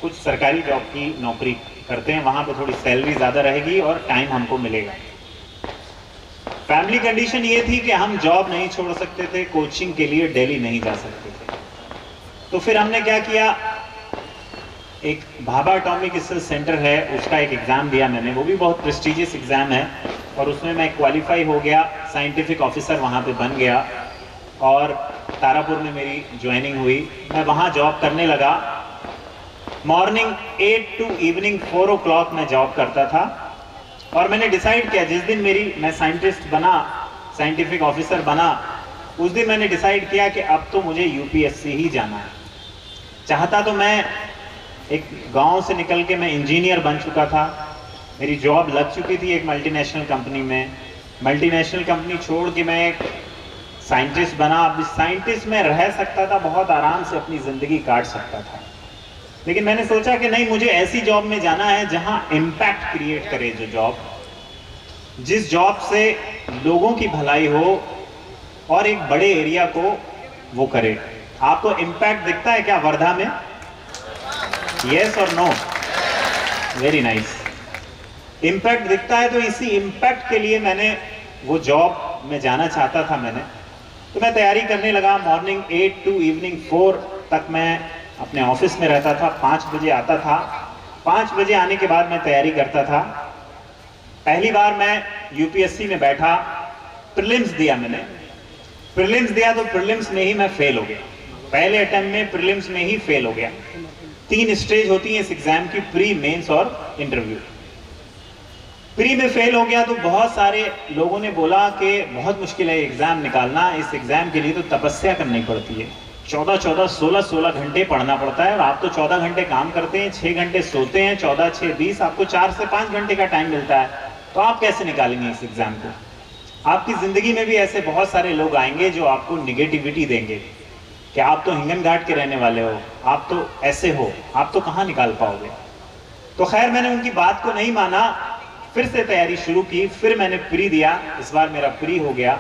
कुछ सरकारी जॉब की नौकरी करते हैं, वहाँ पे थोड़ी सैलरी ज़्यादा रहेगी और टाइम हमको मिलेगा। फैमिली कंडीशन ये थी कि हम जॉब नहीं छोड़ सकते थे, कोचिंग के लिए दिल्ली नहीं जा सकते थे। तो फिर हमने क्या किया, एक भाभा एटॉमिक रिसर्च सेंटर है, उसका एक एग्ज़ाम दिया मैंने, वो भी बहुत प्रेस्टिजियस एग्ज़ाम है, और उसमें मैं क्वालिफाई हो गया, साइंटिफिक ऑफिसर वहाँ पे बन गया और तारापुर में मेरी ज्वाइनिंग हुई। मैं वहाँ जॉब करने लगा। मॉर्निंग 8 टू इवनिंग 4 o'clock मैं जॉब करता था। और मैंने डिसाइड किया, जिस दिन मैं साइंटिस्ट बना, साइंटिफिक ऑफिसर बना, उस दिन मैंने डिसाइड किया कि अब तो मुझे यूपीएससी ही जाना है। चाहता तो मैं एक गांव से निकल के मैं इंजीनियर बन चुका था, मेरी जॉब लग चुकी थी एक मल्टीनेशनल कंपनी में। मल्टीनेशनल कंपनी छोड़ के मैं एक साइंटिस्ट बना। अब साइंटिस्ट में रह सकता था, बहुत आराम से अपनी ज़िंदगी काट सकता था, लेकिन मैंने सोचा कि नहीं, मुझे ऐसी जॉब में जाना है जहां इम्पैक्ट क्रिएट करे, जो जॉब, जिस जॉब से लोगों की भलाई हो और एक बड़े एरिया को वो करे। आपको इम्पैक्ट दिखता है क्या वर्धा में? यस और नो? Very nice. इम्पैक्ट दिखता है, तो इसी इम्पैक्ट के लिए मैंने वो जॉब में जाना चाहता था मैंने, तो मैं तैयारी करने लगा। मॉर्निंग 8 टू इवनिंग 4 तक मैं अपने ऑफिस में रहता था, 5 बजे आता था। 5 बजे आने के बाद मैं तैयारी करता था। पहली बार मैं यूपीएससी में बैठा, प्रीलिम्स दिया मैंने। प्रीलिम्स दिया तो प्रीलिम्स में ही मैं फेल हो गया, पहले अटेम्प्ट में प्रीलिम्स में ही फेल हो गया। 3 स्टेज होती है इस एग्जाम की, प्री, मेंस और इंटरव्यू। प्री में फेल हो गया तो बहुत सारे लोगों ने बोला कि बहुत मुश्किल है एग्जाम निकालना, इस एग्जाम के लिए तो तपस्या करनी पड़ती है, 14-14, 16-16 घंटे पढ़ना पड़ता है, और आप तो 14 घंटे काम करते हैं, 6 घंटे सोते हैं, 14, 6, 20, आपको 4 से 5 घंटे का टाइम मिलता है, तो आप कैसे निकालेंगे इस एग्जाम को? आपकी जिंदगी में भी ऐसे बहुत सारे लोग आएंगे जो आपको निगेटिविटी देंगे कि आप तो हिंगन घाट के रहने वाले हो, आप तो ऐसे हो, आप तो कहाँ निकाल पाओगे। तो खैर मैंने उनकी बात को नहीं माना, फिर से तैयारी शुरू की। फिर मैंने प्री दिया, इस बार मेरा प्री हो गया।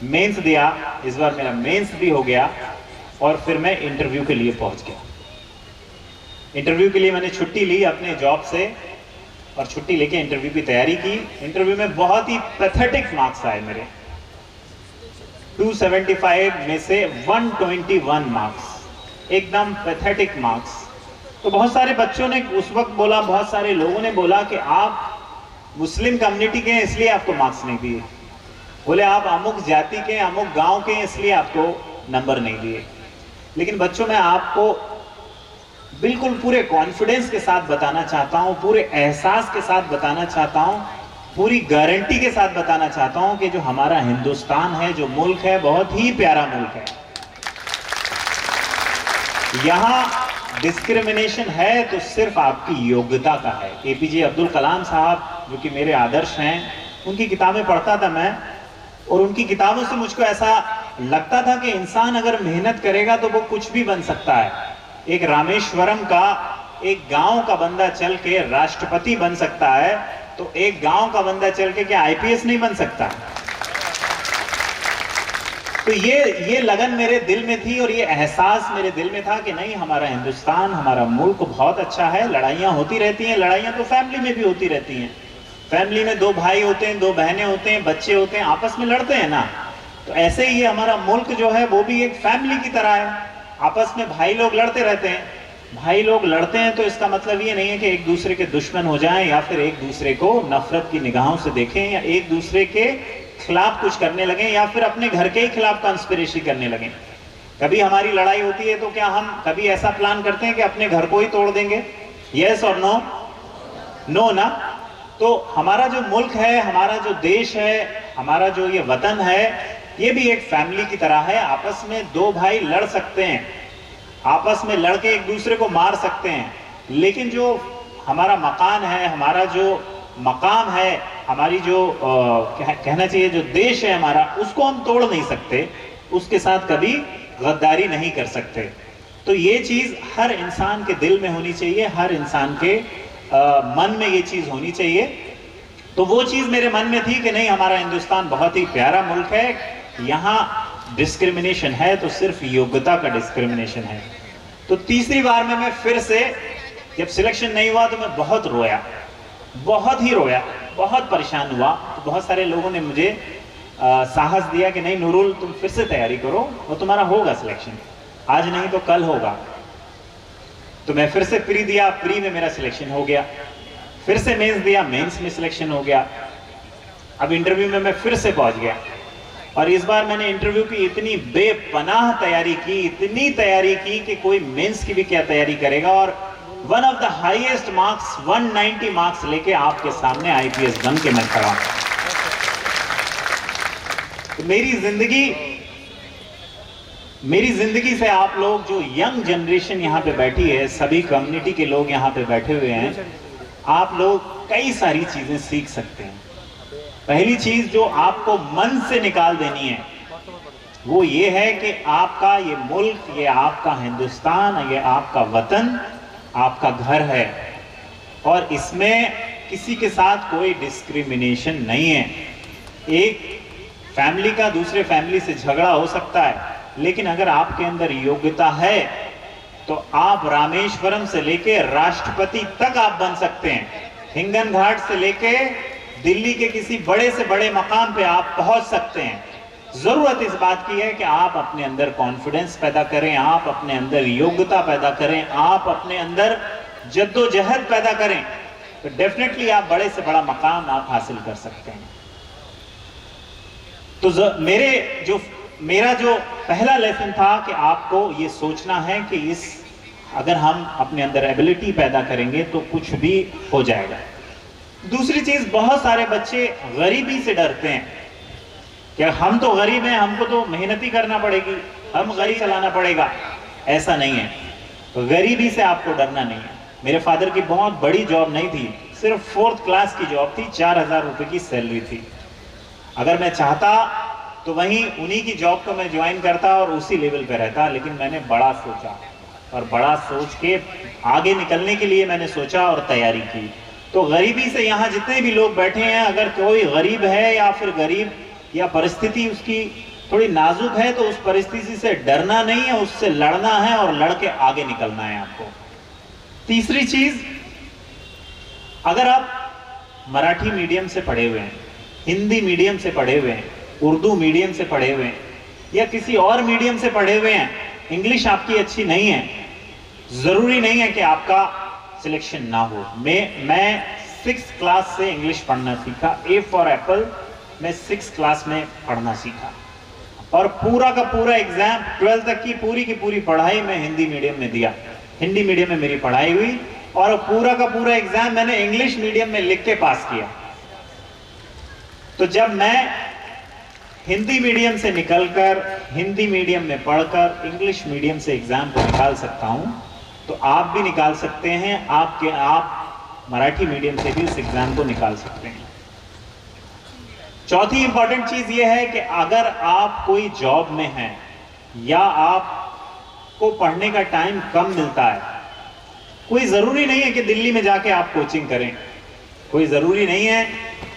मेंस दिया, इस बार मेरा मेंस भी हो गया। और फिर मैं इंटरव्यू के लिए पहुंच गया। इंटरव्यू के लिए मैंने छुट्टी ली अपने जॉब से और छुट्टी लेके इंटरव्यू की तैयारी की। इंटरव्यू में बहुत ही पैथेटिक मार्क्स आए मेरे, 275 में से 121 मार्क्स, एकदम पैथेटिक मार्क्स। तो बहुत सारे बच्चों ने उस वक्त बोला, बहुत सारे लोगों ने बोला कि आप मुस्लिम कम्युनिटी के हैं इसलिए आपको मार्क्स नहीं दिए, बोले आप अमुक जाति के, अमुक गांव के हैं इसलिए आपको नंबर नहीं दिए। लेकिन बच्चों, मैं आपको बिल्कुल पूरे कॉन्फिडेंस के साथ बताना चाहता हूं, पूरे एहसास के साथ बताना चाहता हूं, पूरी गारंटी के साथ बताना चाहता हूं कि जो हमारा हिंदुस्तान है, जो मुल्क है, बहुत ही प्यारा मुल्क है। यहां डिस्क्रिमिनेशन है तो सिर्फ आपकी योग्यता का है। एपीजे अब्दुल कलाम साहब, जो कि मेरे आदर्श हैं, उनकी किताबें पढ़ता था मैं, और उनकी किताबों से मुझको ऐसा लगता था कि इंसान अगर मेहनत करेगा तो वो कुछ भी बन सकता है। एक रामेश्वरम का एक गांव का बंदा चल के राष्ट्रपति बन सकता है, तो एक गांव का बंदा चल के क्या आईपीएस नहीं बन सकता? तो ये लगन मेरे दिल में थी और ये एहसास मेरे दिल में था कि नहीं, हमारा हिंदुस्तान, हमारा मुल्क बहुत अच्छा है। लड़ाइयाँ होती रहती हैं, लड़ाइयाँ तो फैमिली में भी होती रहती हैं। फैमिली में 2 भाई होते हैं, 2 बहनें होते हैं, बच्चे होते हैं, आपस में लड़ते हैं ना। तो ऐसे ही ये हमारा मुल्क जो है वो भी एक फैमिली की तरह है, आपस में भाई लोग लड़ते रहते हैं। भाई लोग लड़ते हैं तो इसका मतलब ये नहीं है कि एक दूसरे के दुश्मन हो जाएं या फिर एक दूसरे को नफरत की निगाहों से देखें या एक दूसरे के खिलाफ कुछ करने लगे या फिर अपने घर के ही खिलाफ कंस्पिरेसी करने लगे। कभी हमारी लड़ाई होती है तो क्या हम कभी ऐसा प्लान करते हैं कि अपने घर को ही तोड़ देंगे? यस और नो? नो ना। तो हमारा जो मुल्क है, हमारा जो देश है, हमारा जो ये वतन है, ये भी एक फैमिली की तरह है। आपस में 2 भाई लड़ सकते हैं, आपस में लड़के एक दूसरे को मार सकते हैं, लेकिन जो हमारा मकान है, हमारा जो मकाम है, हमारी जो कहना चाहिए जो देश है हमारा, उसको हम तोड़ नहीं सकते, उसके साथ कभी गद्दारी नहीं कर सकते। तो ये चीज हर इंसान के दिल में होनी चाहिए, हर इंसान के मन में ये चीज होनी चाहिए। तो वो चीज मेरे मन में थी कि नहीं, हमारा हिंदुस्तान बहुत ही प्यारा मुल्क है, यहाँ डिस्क्रिमिनेशन है तो सिर्फ योग्यता का डिस्क्रिमिनेशन है। तो तीसरी बार में मैं फिर से, जब सिलेक्शन नहीं हुआ तो मैं बहुत रोया, बहुत ही रोया, बहुत परेशान हुआ। तो बहुत सारे लोगों ने मुझे साहस दिया कि नहीं नूरुल, तुम फिर से तैयारी करो और तुम्हारा होगा सिलेक्शन, आज नहीं तो कल होगा। तो मैं फिर से प्री दिया, प्री में मेरा सिलेक्शन हो गया। फिर से मेंस दिया, मेंस में सिलेक्शन हो गया। अब इंटरव्यू में मैं फिर से पहुंच गया और इस बार मैंने इंटरव्यू की इतनी बेपनाह तैयारी की, इतनी तैयारी की कि कोई मेंस की भी क्या तैयारी करेगा। और one of the highest marks 190 marks लेके आपके सामने आईपीएस बन के मैं खड़ा हूं। तो मेरी जिंदगी से आप लोग जो यंग जनरेशन यहाँ पे बैठी है, सभी कम्युनिटी के लोग यहाँ पे बैठे हुए हैं, आप लोग कई सारी चीजें सीख सकते हैं। पहली चीज जो आपको मन से निकाल देनी है वो ये है कि आपका ये मुल्क, ये आपका हिंदुस्तान, ये आपका वतन, आपका घर है और इसमें किसी के साथ कोई डिस्क्रिमिनेशन नहीं है। एक फैमिली का दूसरे फैमिली से झगड़ा हो सकता है, लेकिन अगर आपके अंदर योग्यता है तो आप रामेश्वरम से लेके राष्ट्रपति तक आप बन सकते हैं। हिंगन घाट से लेके दिल्ली के किसी बड़े से बड़े मकाम पे आप पहुंच सकते हैं। जरूरत इस बात की है कि आप अपने अंदर कॉन्फिडेंस पैदा करें, आप अपने अंदर योग्यता पैदा करें, आप अपने अंदर जद्दोजहद पैदा करें, तो डेफिनेटली आप बड़े से बड़ा मकाम आप हासिल कर सकते हैं। तो मेरा जो पहला लेसन था कि आपको ये सोचना है कि अगर हम अपने अंदर एबिलिटी पैदा करेंगे तो कुछ भी हो जाएगा। दूसरी चीज, बहुत सारे बच्चे गरीबी से डरते हैं कि हम तो गरीब हैं, हमको तो मेहनत ही करना पड़ेगी, हम गरीब चलाना पड़ेगा। ऐसा नहीं है, तो गरीबी से आपको डरना नहीं है। मेरे फादर की बहुत बड़ी जॉब नहीं थी, सिर्फ 4th क्लास की जॉब थी, 4000 रुपए की सैलरी थी। अगर मैं चाहता तो वहीं उन्हीं की जॉब को मैं ज्वाइन करता और उसी लेवल पे रहता, लेकिन मैंने बड़ा सोचा और बड़ा सोच के आगे निकलने के लिए मैंने सोचा और तैयारी की। तो गरीबी से यहाँ जितने भी लोग बैठे हैं, अगर कोई गरीब है या फिर गरीब या परिस्थिति उसकी थोड़ी नाजुक है, तो उस परिस्थिति से डरना नहीं है, उससे लड़ना है और लड़ के आगे निकलना है आपको। तीसरी चीज, अगर आप मराठी मीडियम से पढ़े हुए हैं, हिंदी मीडियम से पढ़े हुए हैं, उर्दू मीडियम से पढ़े हुए हैं या किसी और मीडियम से पढ़े हुए हैं, इंग्लिश आपकी अच्छी नहीं है, जरूरी नहीं है कि आपका सिलेक्शन ना हो। मैं 6th क्लास से इंग्लिश पढ़ना सीखा। ए फॉर एप्पल मैं 6th क्लास में पढ़ना सीखा और पूरा का पूरा एग्जाम 12th तक की पूरी पढ़ाई मैं हिंदी मीडियम में दिया। हिंदी मीडियम में मेरी पढ़ाई हुई और पूरा का पूरा एग्जाम मैंने इंग्लिश मीडियम में लिख के पास किया। तो जब मैं हिंदी मीडियम से निकलकर हिंदी मीडियम में पढ़कर इंग्लिश मीडियम से एग्जाम को निकाल सकता हूं, तो आप भी निकाल सकते हैं। आप मराठी मीडियम से भी उस एग्जाम को निकाल सकते हैं। चौथी इंपॉर्टेंट चीज यह है कि अगर आप कोई जॉब में हैं या आपको पढ़ने का टाइम कम मिलता है, कोई जरूरी नहीं है कि दिल्ली में जाके आप कोचिंग करें, कोई जरूरी नहीं है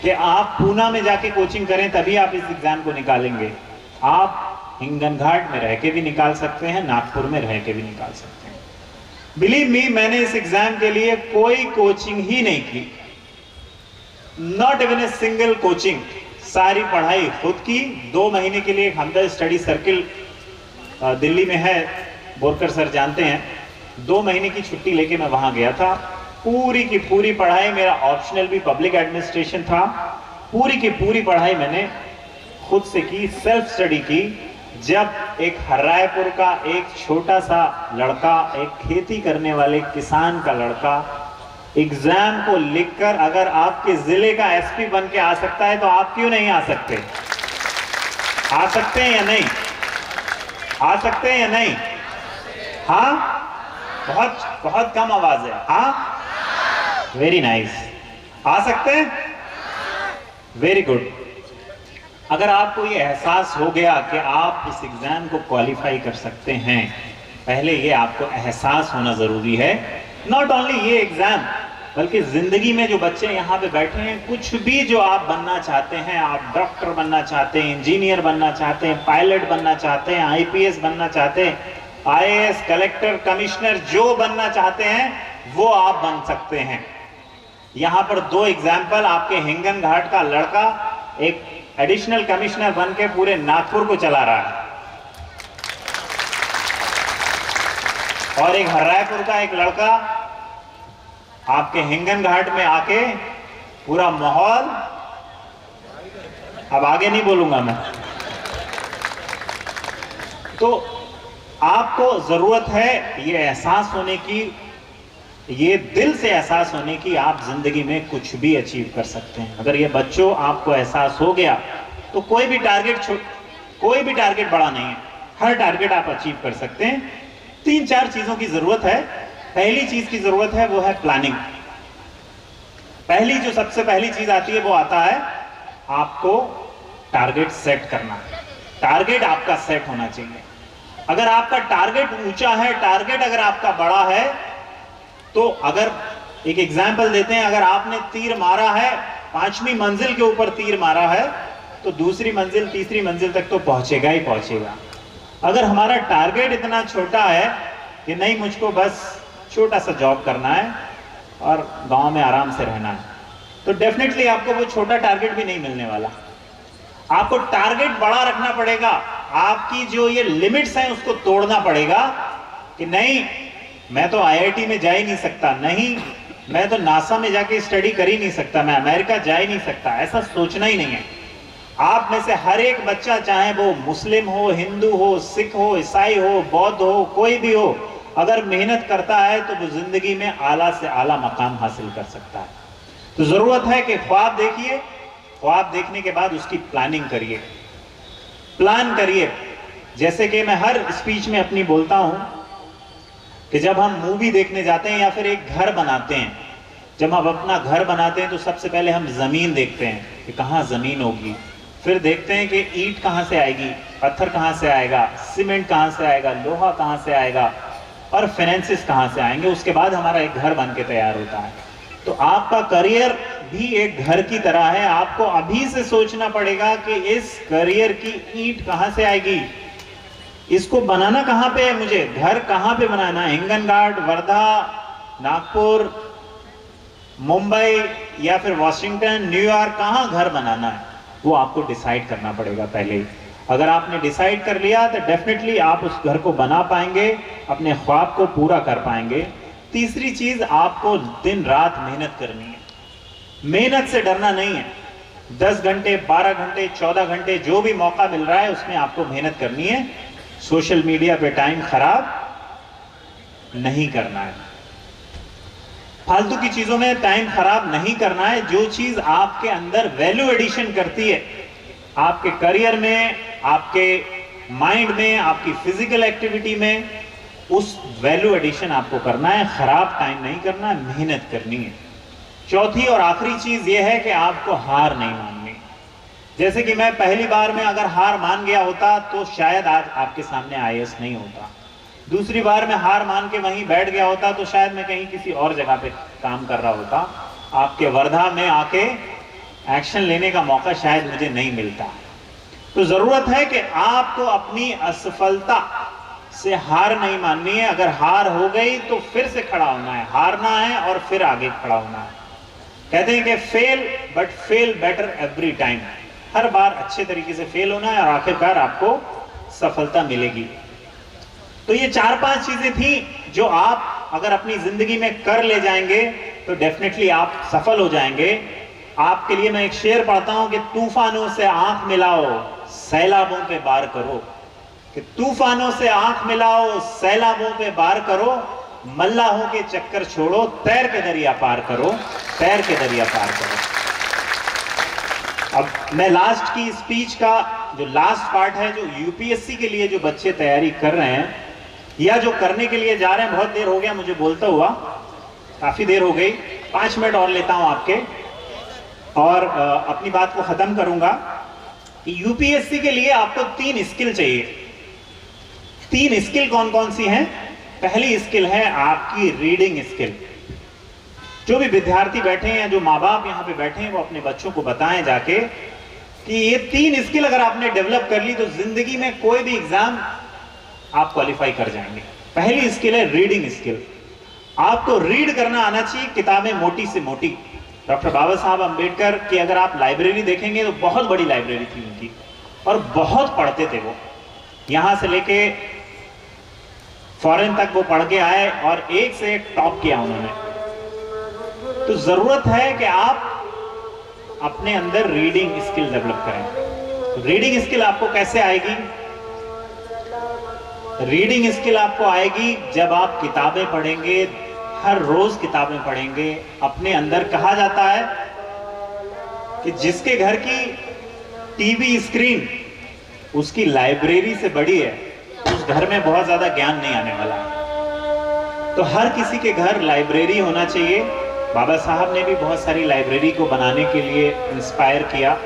कि आप पूना में जाके कोचिंग करें तभी आप इस एग्जाम को निकालेंगे। आप हिंगन घाट में रह के भी निकाल सकते हैं, नागपुर में रह के भी निकाल सकते हैं। बिलीव मी, मैंने इस एग्जाम के लिए कोई कोचिंग ही नहीं की, not even a single coaching. सारी पढ़ाई खुद की। 2 महीने के लिए हमदर्द स्टडी सर्किल दिल्ली में है, बोरकर सर जानते हैं। 2 महीने की छुट्टी लेके मैं वहां गया था। पूरी की पूरी पढ़ाई, मेरा ऑप्शनल भी पब्लिक एडमिनिस्ट्रेशन था, पूरी की पूरी पढ़ाई मैंने खुद से की, सेल्फ स्टडी की। जब एक हरायपुर का एक छोटा सा लड़का, एक खेती करने वाले किसान का लड़का एग्जाम को लिखकर अगर आपके जिले का एसपी बन के आ सकता है, तो आप क्यों नहीं आ सकते? आ सकते हैं या नहीं? आ सकते हैं या नहीं? हाँ, बहुत बहुत कम आवाज है। हाँ, वेरी नाइस। आ सकते हैं? Very good. अगर आपको ये एहसास हो गया कि आप इस एग्जाम को क्वालिफाई कर सकते हैं, पहले ये आपको एहसास होना जरूरी है। नॉट ओनली ये एग्जाम, बल्कि जिंदगी में जो बच्चे यहाँ पे बैठे हैं, कुछ भी जो आप बनना चाहते हैं, आप डॉक्टर बनना चाहते हैं, इंजीनियर बनना चाहते हैं, पायलट बनना चाहते हैं, आईपीएस बनना चाहते हैं, आईएएस, कलेक्टर, कमिश्नर, जो बनना चाहते हैं वो आप बन सकते हैं। यहाँ पर 2 एग्जाम्पल, आपके हिंगन घाट का लड़का एक एडिशनल कमिश्नर बन के पूरे नागपुर को चला रहा है, और एक हरायपुर का एक लड़का आपके हिंगन घाट में आके पूरा माहौल, अब आगे नहीं बोलूंगा मैं। तो आपको जरूरत है ये एहसास होने की, ये दिल से एहसास होने की, आप जिंदगी में कुछ भी अचीव कर सकते हैं। अगर ये बच्चों आपको एहसास हो गया तो कोई भी टारगेट बड़ा नहीं है, हर टारगेट आप अचीव कर सकते हैं। 3-4 चीजों की जरूरत है। पहली चीज की जरूरत है वो है प्लानिंग। सबसे पहली चीज आती है वो आता है आपको टारगेट सेट करना। टारगेट आपका सेट होना चाहिए। अगर आपका टारगेट ऊंचा है, टारगेट अगर आपका बड़ा है, तो अगर एक एग्जाम्पल देते हैं, अगर आपने तीर मारा है 5वीं मंजिल के ऊपर तीर मारा है, तो दूसरी मंजिल तीसरी मंजिल तक तो पहुंचेगा ही पहुंचेगा। अगर हमारा टारगेट इतना छोटा है कि नहीं, मुझको बस छोटा सा जॉब करना है और गांव में आराम से रहना है, तो डेफिनेटली आपको वो छोटा टारगेट भी नहीं मिलने वाला। आपको टारगेट बड़ा रखना पड़ेगा। आपकी जो ये लिमिट्स हैं उसको तोड़ना पड़ेगा कि नहीं, मैं तो आईआईटी में जा ही नहीं सकता, नहीं मैं तो नासा में जाके स्टडी कर ही नहीं सकता, मैं अमेरिका जा ही नहीं सकता, ऐसा सोचना ही नहीं है। आप में से हर एक बच्चा, चाहे वो मुस्लिम हो, हिंदू हो, सिख हो, ईसाई हो, बौद्ध हो, कोई भी हो, अगर मेहनत करता है तो वो जिंदगी में आला से आला मकाम हासिल कर सकता है। तो जरूरत है कि ख्वाब देखिए, ख्वाब देखने के बाद उसकी प्लानिंग करिए, प्लान करिए। जैसे कि मैं हर स्पीच में अपनी बोलता हूं कि जब हम मूवी देखने जाते हैं या फिर एक घर बनाते हैं, जब हम अपना घर बनाते हैं तो सबसे पहले हम जमीन देखते हैं कि कहाँ जमीन होगी, फिर देखते हैं कि ईंट कहाँ से आएगी, पत्थर कहाँ से आएगा, सीमेंट कहाँ से आएगा, लोहा कहाँ से आएगा और फाइनेंसिस कहाँ से आएंगे। उसके बाद हमारा एक घर बन के तैयार होता है। तो आपका करियर भी एक घर की तरह है। आपको अभी से सोचना पड़ेगा कि इस करियर की ईंट कहाँ से आएगी, इसको बनाना कहाँ पे है, मुझे घर कहाँ पे बनाना है, हिंगनघाट, वर्धा, नागपुर, मुंबई या फिर वॉशिंगटन, न्यूयॉर्क, कहाँ घर बनाना है, वो आपको डिसाइड करना पड़ेगा पहले ही। अगर आपने डिसाइड कर लिया तो डेफिनेटली आप उस घर को बना पाएंगे, अपने ख्वाब को पूरा कर पाएंगे। तीसरी चीज, आपको दिन रात मेहनत करनी है। मेहनत से डरना नहीं है। 10 घंटे, 12 घंटे, 14 घंटे जो भी मौका मिल रहा है उसमें आपको मेहनत करनी है। सोशल मीडिया पे टाइम खराब नहीं करना है, फालतू की चीजों में टाइम खराब नहीं करना है। जो चीज आपके अंदर वैल्यू एडिशन करती है, आपके करियर में, आपके माइंड में, आपकी फिजिकल एक्टिविटी में, उस वैल्यू एडिशन आपको करना है। खराब टाइम नहीं करना है, मेहनत करनी है। चौथी और आखिरी चीज यह है कि आपको हार नहीं माननी। जैसे कि मैं पहली बार में अगर हार मान गया होता तो शायद आज आपके सामने आईएएस नहीं होता। दूसरी बार में हार मान के वहीं बैठ गया होता तो शायद मैं कहीं किसी और जगह पे काम कर रहा होता। आपके वर्धा में आके एक्शन लेने का मौका शायद मुझे नहीं मिलता। तो जरूरत है कि आपको अपनी असफलता से हार नहीं माननी है। अगर हार हो गई तो फिर से खड़ा होना है, हारना है और फिर आगे खड़ा होना है। कहते हैं कि fail but fail better every time. हर बार अच्छे तरीके से फेल होना है और आखिरकार आपको सफलता मिलेगी। तो ये 4-5 चीजें थी जो आप अगर अपनी जिंदगी में कर ले जाएंगे तो डेफिनेटली आप सफल हो जाएंगे। आपके लिए मैं एक शेर पढ़ता हूं कि तूफानों से आंख मिलाओ, सैलाबों पे वार करो। कि तूफानों से आंख मिलाओ, सैलाबों पे वार करो, मल्लाहों के चक्कर छोड़ो, तैर के दरिया पार करो, तैर के दरिया पार करो। अब मैं लास्ट की स्पीच का जो लास्ट पार्ट है, जो यूपीएससी के लिए जो बच्चे तैयारी कर रहे हैं या जो करने के लिए जा रहे हैं, बहुत देर हो गया मुझे बोलता हुआ, काफी देर हो गई, 5 मिनट और लेता हूं आपके और अपनी बात को खत्म करूंगा कि यूपीएससी के लिए आपको 3 स्किल चाहिए। 3 स्किल कौन कौन सी हैं? पहली स्किल है आपकी रीडिंग स्किल। जो भी विद्यार्थी बैठे हैं या जो माँ बाप यहाँ पे बैठे हैं वो अपने बच्चों को बताएं जाके कि ये 3 स्किल अगर आपने डेवलप कर ली तो जिंदगी में कोई भी एग्जाम आप क्वालिफाई कर जाएंगे। पहली स्किल है रीडिंग स्किल। आपको रीड करना आना चाहिए, किताबें मोटी से मोटी। डॉक्टर बाबा साहब अम्बेडकर की अगर आप लाइब्रेरी देखेंगे तो बहुत बड़ी लाइब्रेरी थी उनकी और बहुत पढ़ते थे वो। यहां से लेके फॉरेन तक वो पढ़ के आए और एक से एक टॉप किया उन्होंने। तो जरूरत है कि आप अपने अंदर रीडिंग स्किल डेवलप करें। रीडिंग स्किल आपको कैसे आएगी? रीडिंग स्किल आपको आएगी जब आप किताबें पढ़ेंगे, हर रोज किताबें पढ़ेंगे। अपने अंदर कहा जाता है कि जिसके घर की टीवी स्क्रीन उसकी लाइब्रेरी से बड़ी है, उस घर में बहुत ज्यादा ज्ञान नहीं आने वाला है। तो हर किसी के घर लाइब्रेरी होना चाहिए। बाबा साहब ने भी बहुत सारी लाइब्रेरी को बनाने के लिए इंस्पायर किया।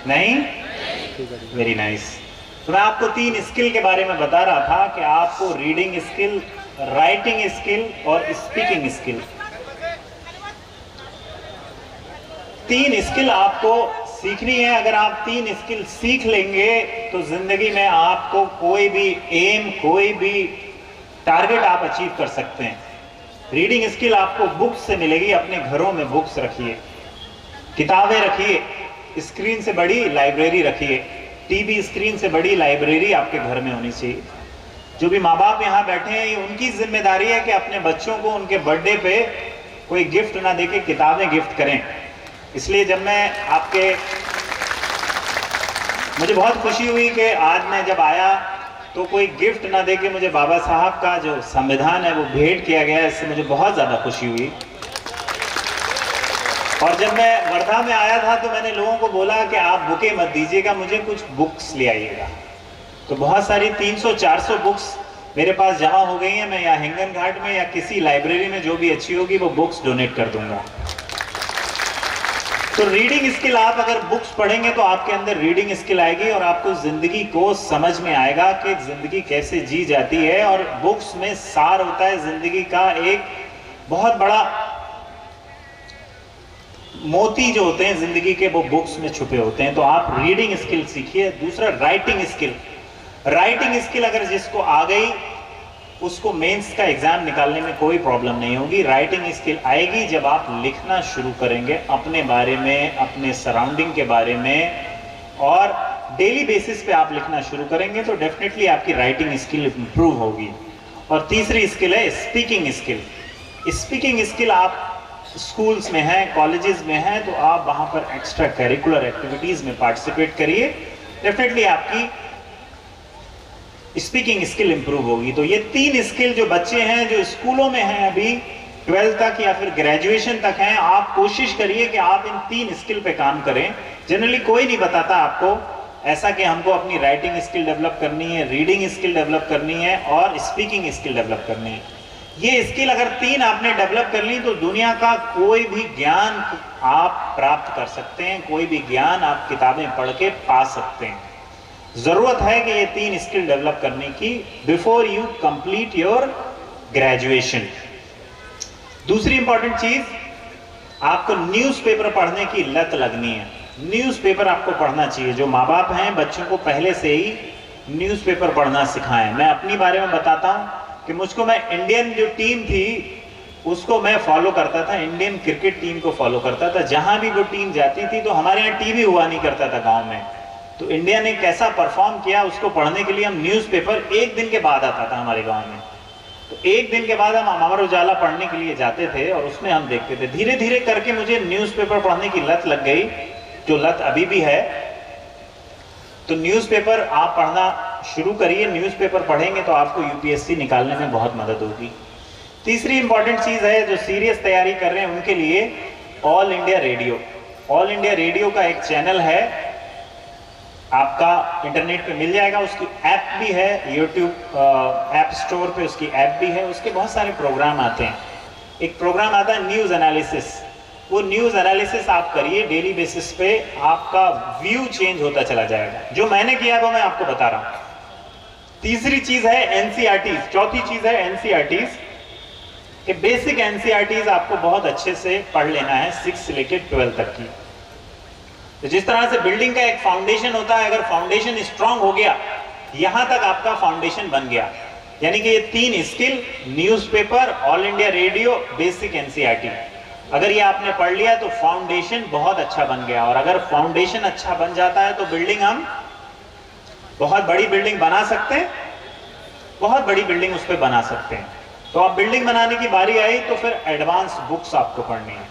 नहीं? Very nice. तो मैं आपको 3 स्किल के बारे में बता रहा था कि आपको रीडिंग स्किल, राइटिंग स्किल और स्पीकिंग स्किल, 3 स्किल आपको सीखनी है। अगर आप 3 स्किल सीख लेंगे तो जिंदगी में आपको कोई भी एम, कोई भी टारगेट आप अचीव कर सकते हैं। रीडिंग स्किल आपको बुक्स से मिलेगी। अपने घरों में बुक्स रखिए, किताबें रखिए, स्क्रीन से बड़ी लाइब्रेरी रखिए, टीवी स्क्रीन से बड़ी लाइब्रेरी आपके घर में होनी चाहिए। जो भी माँ बाप यहाँ बैठे हैं, ये उनकी जिम्मेदारी है कि अपने बच्चों को उनके बर्थडे पे कोई गिफ्ट ना देके किताबें गिफ्ट करें। इसलिए जब मैं मुझे बहुत खुशी हुई कि आज मैं जब आया तो कोई गिफ्ट ना देके मुझे बाबा साहब का जो संविधान है वो भेंट किया गया। इससे मुझे बहुत ज़्यादा खुशी हुई। और जब मैं वर्धा में आया था तो मैंने लोगों को बोला कि आप बुके मत दीजिएगा, मुझे कुछ बुक्स ले आइएगा। तो बहुत सारी 300-400 बुक्स मेरे पास जमा हो गई हैं। मैं या हिंगन घाट में या किसी लाइब्रेरी में जो भी अच्छी होगी वो बुक्स डोनेट कर दूंगा। तो रीडिंग स्किल, आप अगर बुक्स पढ़ेंगे तो आपके अंदर रीडिंग स्किल आएगी और आपको जिंदगी को समझ में आएगा कि जिंदगी कैसे जी जाती है। और बुक्स में सार होता है जिंदगी का, एक बहुत बड़ा मोती जो होते हैं जिंदगी के, वो बुक्स में छुपे होते हैं। तो आप रीडिंग स्किल सीखिए। दूसरा राइटिंग स्किल। राइटिंग स्किल अगर जिसको आ गई उसको मेंस का एग्जाम निकालने में कोई प्रॉब्लम नहीं होगी। राइटिंग स्किल आएगी जब आप लिखना शुरू करेंगे अपने बारे में, अपने सराउंडिंग के बारे में, और डेली बेसिस पे आप लिखना शुरू करेंगे तो डेफिनेटली आपकी राइटिंग स्किल इंप्रूव होगी। और तीसरी स्किल है स्पीकिंग स्किल। स्पीकिंग स्किल आप स्कूल्स में हैं, कॉलेजेस में हैं, तो आप वहाँ पर एक्स्ट्रा करिकुलर एक्टिविटीज़ में पार्टिसिपेट करिए। डेफिनेटली आपकी स्पीकिंग स्किल इंप्रूव होगी। तो ये 3 स्किल जो बच्चे हैं जो स्कूलों में हैं अभी 12th तक या फिर ग्रेजुएशन तक हैं, आप कोशिश करिए कि आप इन 3 स्किल पे काम करें। जनरली कोई नहीं बताता आपको ऐसा कि हमको अपनी राइटिंग स्किल डेवलप करनी है, रीडिंग स्किल डेवलप करनी है और स्पीकिंग स्किल डेवलप करनी है। ये स्किल अगर 3 आपने डेवलप कर ली तो दुनिया का कोई भी ज्ञान आप प्राप्त कर सकते हैं, कोई भी ज्ञान आप किताबें पढ़ के पा सकते हैं। जरूरत है कि ये 3 स्किल डेवलप करने की before you complete your graduation. दूसरी इंपॉर्टेंट चीज, आपको न्यूज़पेपर पढ़ने की लत लगनी है। न्यूज़पेपर आपको पढ़ना चाहिए। जो माँ बाप हैं बच्चों को पहले से ही न्यूज़पेपर पढ़ना सिखाएं। मैं अपनी बारे में बताता हूँ कि मुझको, मैं इंडियन जो टीम थी उसको मैं फॉलो करता था, इंडियन क्रिकेट टीम को फॉलो करता था। जहां भी वो टीम जाती थी तो हमारे यहाँ टीवी हुआ नहीं करता था गांव में, तो इंडिया ने कैसा परफॉर्म किया उसको पढ़ने के लिए हम न्यूज़पेपर 1 दिन के बाद आता था हमारे गांव में। तो 1 दिन के बाद हम अमर उजाला पढ़ने के लिए जाते थे और उसमें हम देखते थे। धीरे धीरे करके मुझे न्यूज़पेपर पढ़ने की लत लग गई, जो लत अभी भी है। तो न्यूज़पेपर आप पढ़ना शुरू करिए। न्यूज़पेपर पढ़ेंगे तो आपको यूपीएससी निकालने में बहुत मदद होगी। तीसरी इंपॉर्टेंट चीज है जो सीरियस तैयारी कर रहे हैं उनके लिए, all India radio. All India radio का एक चैनल है, आपका इंटरनेट पे मिल जाएगा। उसकी ऐप भी है, यूट्यूब ऐप स्टोर पे उसकी ऐप भी है। उसके बहुत सारे प्रोग्राम आते हैं। एक प्रोग्राम आता है न्यूज़ एनालिसिस। वो न्यूज़ एनालिसिस आप करिए डेली बेसिस पे, आपका व्यू चेंज होता चला जाएगा। जो मैंने किया वो मैं आपको बता रहा हूँ। तीसरी चीज है एनसीईआरटीज। चौथी चीज है एनसीईआरटीज के बेसिक एनसीईआरटीज आपको बहुत अच्छे से पढ़ लेना है 6 से लेकर 12 तक की। तो जिस तरह से बिल्डिंग का एक फाउंडेशन होता है, अगर फाउंडेशन स्ट्रांग हो गया, यहां तक आपका फाउंडेशन बन गया। यानी कि ये 3 skill, newspaper, all India radio, basic NCERT, अगर ये आपने पढ़ लिया तो फाउंडेशन बहुत अच्छा बन गया। और अगर फाउंडेशन अच्छा बन जाता है तो बिल्डिंग, हम बहुत बड़ी बिल्डिंग बना सकते हैं, बहुत बड़ी बिल्डिंग उस पर बना सकते हैं। तो आप बिल्डिंग बनाने की बारी आई तो फिर एडवांस बुक्स आपको पढ़नी है।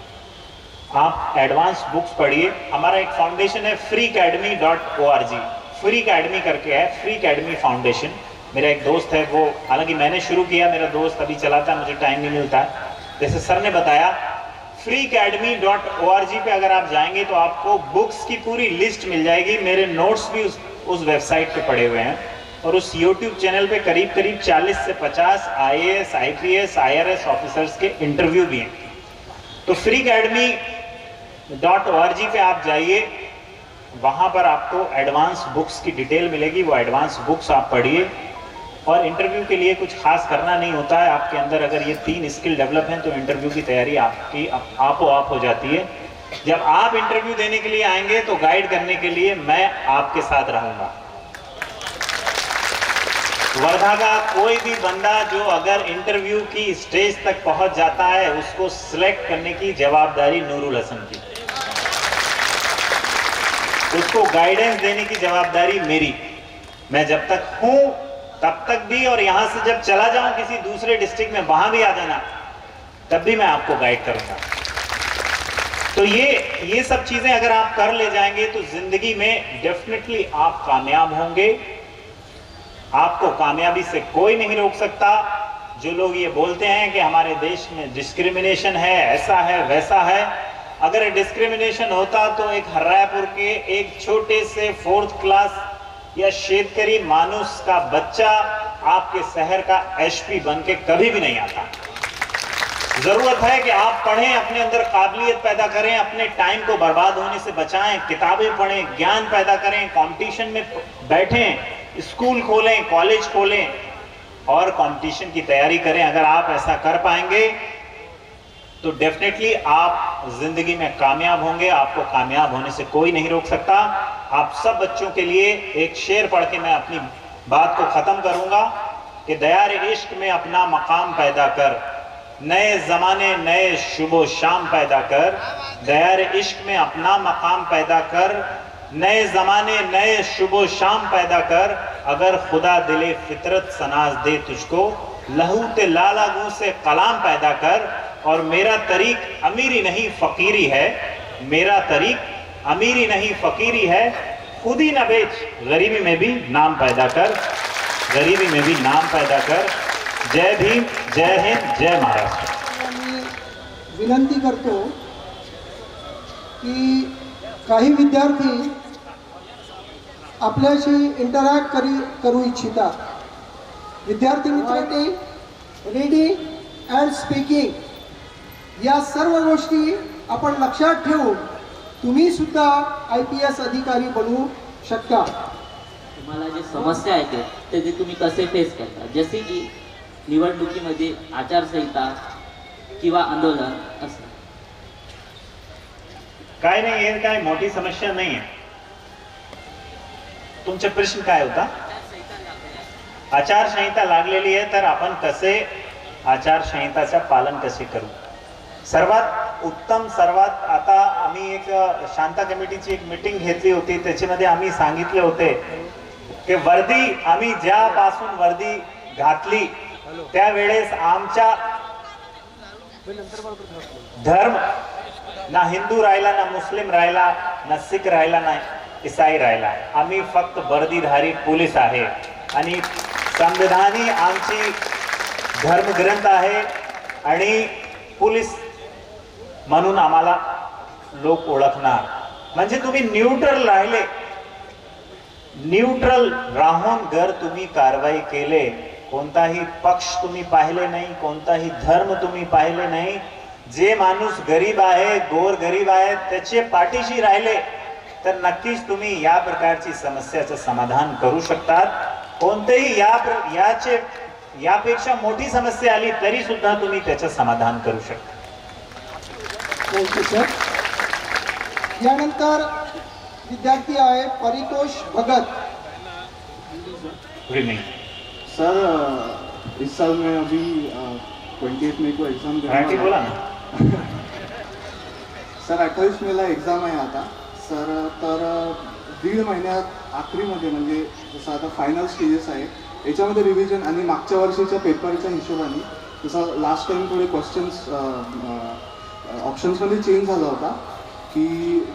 आप एडवांस बुक्स पढ़िए। हमारा एक फाउंडेशन है freeacademy.org, फ्री अकेडमी करके है, फ्री अकेडमी फाउंडेशन। मेरा एक दोस्त है, वो हालांकि मैंने शुरू किया, मेरा दोस्त अभी चलाता है, मुझे टाइम नहीं मिलता है। जैसे सर ने बताया, freeacademy.org पे अगर आप जाएंगे तो आपको बुक्स की पूरी लिस्ट मिल जाएगी। मेरे नोट्स भी उस वेबसाइट पे पड़े हुए हैं। और उस YouTube चैनल पे करीब 40 से 50 IAS, IPS, IRS ऑफिसर्स के इंटरव्यू भी हैं। तो freeacademy.org पे आप जाइए, वहाँ पर आपको एडवांस बुक्स की डिटेल मिलेगी, वो एडवांस बुक्स आप पढ़िए। और इंटरव्यू के लिए कुछ खास करना नहीं होता है, आपके अंदर अगर ये 3 स्किल डेवलप हैं तो इंटरव्यू की तैयारी आपकी आपो आप हो जाती है। जब आप इंटरव्यू देने के लिए आएंगे तो गाइड करने के लिए मैं आपके साथ रहूंगा। वर्धा का कोई भी बंदा जो अगर इंटरव्यू की स्टेज तक पहुंच जाता है, उसको सिलेक्ट करने की जवाबदारी नूरुल हसन की, उसको गाइडेंस देने की जवाबदारी मेरी। मैं जब तक हूं तब तक भी, और यहां से जब चला जाऊं किसी दूसरे डिस्ट्रिक्ट में, वहां भी आ जाना, तब भी मैं आपको गाइड करूंगा। तो ये सब चीजें अगर आप कर ले जाएंगे तो जिंदगी में डेफिनेटली आप कामयाब होंगे। आपको कामयाबी से कोई नहीं रोक सकता। जो लोग ये बोलते हैं कि हमारे देश में डिस्क्रिमिनेशन है, ऐसा है वैसा है, अगर डिस्क्रिमिनेशन होता तो एक हर्रायपुर के एक छोटे से 4th क्लास या शेतकरी मानुस का बच्चा आपके शहर का एसपी बन के कभी भी नहीं आता। जरूरत है कि आप पढ़ें, अपने अंदर काबिलियत पैदा करें, अपने टाइम को बर्बाद होने से बचाएं, किताबें पढ़ें, ज्ञान पैदा करें, कंपटीशन में बैठें, स्कूल खोलें, कॉलेज खोलें और कंपटीशन की तैयारी करें। अगर आप ऐसा कर पाएंगे तो डेफिनेटली आप जिंदगी में कामयाब होंगे। आपको कामयाब होने से कोई नहीं रोक सकता। आप सब बच्चों के लिए एक शेर पढ़ के मैं अपनी बात को खत्म करूंगा कि दयार इश्क में अपना मकाम पैदा कर, नए जमाने नए शुबो शाम पैदा कर। दयार इश्क में अपना मकाम पैदा कर, नए जमाने नए शुबो शाम पैदा कर। अगर खुदा दिले फितरत सनाज दे तुझको, लहू ते लाला गू से कलाम पैदा कर। और मेरा तरीक अमीरी नहीं फकीरी है, मेरा तरीक अमीरी नहीं फकीरी है। खुद ही न बेच, गरीबी में भी नाम पैदा कर, गरीबी में भी नाम पैदा कर। जय भीम, जय हिंद, जय महाराष्ट्र। मी विनंती करतो की काही विद्यार्थी आपल्याशी इंटरॅक्ट करू इच्छितात। विद्यार्थी मित्रांनी रीडिंग अँड स्पीकिंग या सर्व गोष्टी आपण लक्षात ठेवून तुम्ही सुद्धा IPS अधिकारी बनू शकता। तुम्हाला जे समस्या आहेत ते तुम्ही कसे फेस करता, जसे की निवडणुकीमध्ये आचारसंहिता किंवा आंदोलन असं? काय नाही, हे काय मोठी समस्या नाही आहे। तुमचा प्रश्न काय होता? आचारसंहिता लागलेली आहे तर आपण कसे आचारसंहिताचे पालन कसे करू? सर्वात उत्तम, सर्वात आता आम्ही एक शांता कमिटीची एक मीटिंग घेतली होती, त्याच्यामध्ये आम्ही सांगितले होते की वर्दी आम्ही ज्यापासून वर्दी घातली त्यावेळेस आमच्या धर्म ना हिंदू राहिला, ना मुस्लिम राहिला, ना सिख राहिला, ना ईसाई राहिला। आम्ही फक्त वर्दीधारी पोलीस आहे आणि संविधानी आमची धर्मग्रंथ आहे आणि पोलीस म्हणून आम्हाला लोक ओळखणार। म्हणजे तुम्ही न्यूट्रल राहिले, न्यूट्रल राहून जर तुम्ही कारवाई केले, कोणताही पक्ष तुम्ही पाहिले नाही, कोणताही धर्म तुम्ही पाहिले नाही, जे माणूस गरीब आहे, गोर गरीब आहे, त्याचे पाठीशी राहिले तर नक्कीच तुम्ही या प्रकारची समस्याचं समाधान करू शकतात। कोणतेही यापेक्षा मोठी समस्या आली तरी सुद्धा तुम्ही त्याचं समाधान करू शकता। Thank you sir. यानंतर विद्यार्थी आहे परितोष भगत। गुड इवनिंग सर, इस साल मैं अभी 28 मई को एग्जाम मराठी बोला ना। सर 28 मेला एक्झाम आहे आता सर, तर 1.5 महिन्यात आखरीमध्ये म्हणजे जसं आता फायनल स्टेजेस आहे याच्यामध्ये रिव्हिजन आणि मागच्या वर्षीच्या पेपरच्या हिशोबाने जसं लास्ट टाइम थोडे क्वेश्चन्स ऑप्शन्समध्ये चेंज झाला होता की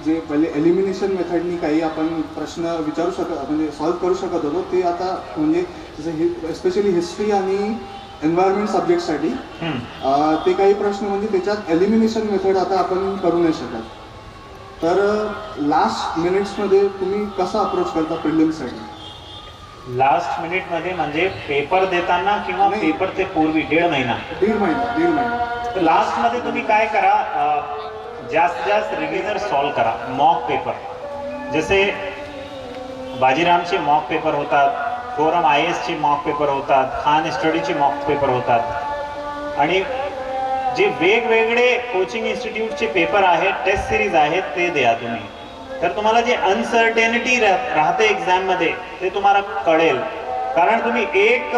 जे पहिले एलिमिनेशन मेथडनी काही आपण प्रश्न विचारू शकत म्हणजे सॉल्व करू शकत होतो ते आता म्हणजे जसं स्पेशली हिस्ट्री आणि एन्व्हायरमेंट सब्जेक्टसाठी ते काही प्रश्न म्हणजे त्याच्यात एलिमिनेशन मेथड आता आपण करू नाही शकत। तर लास्ट मिनिट्समध्ये तुम्ही कसा अप्रोच करता प्रिलिम्ससाठी? लास्ट मिनिट मध्ये म्हणजे पेपर देताना किंवा पेपर ते पूर्वी 1.5 महिना? 1.5 महिना। तर लास्ट मध्ये तुम्ही काय करा, जास्त रिव्हिजन सॉल्व करा, मॉक पेपर जसे बाजीरामचे मॉक पेपर होतात, फोरम IASचे मॉक पेपर होतात, खान स्टडीचे मॉक पेपर होतात आणि जे वेगवेगळे कोचिंग इन्स्टिट्यूटचे पेपर आहेत, टेस्ट सिरीज आहेत ते द्या तुम्ही. तर तुम्हाला जे अनसर्टेनिटी राहते एक्झाममध्ये ते तुम्हाला कळेल. कारण तुम्ही एक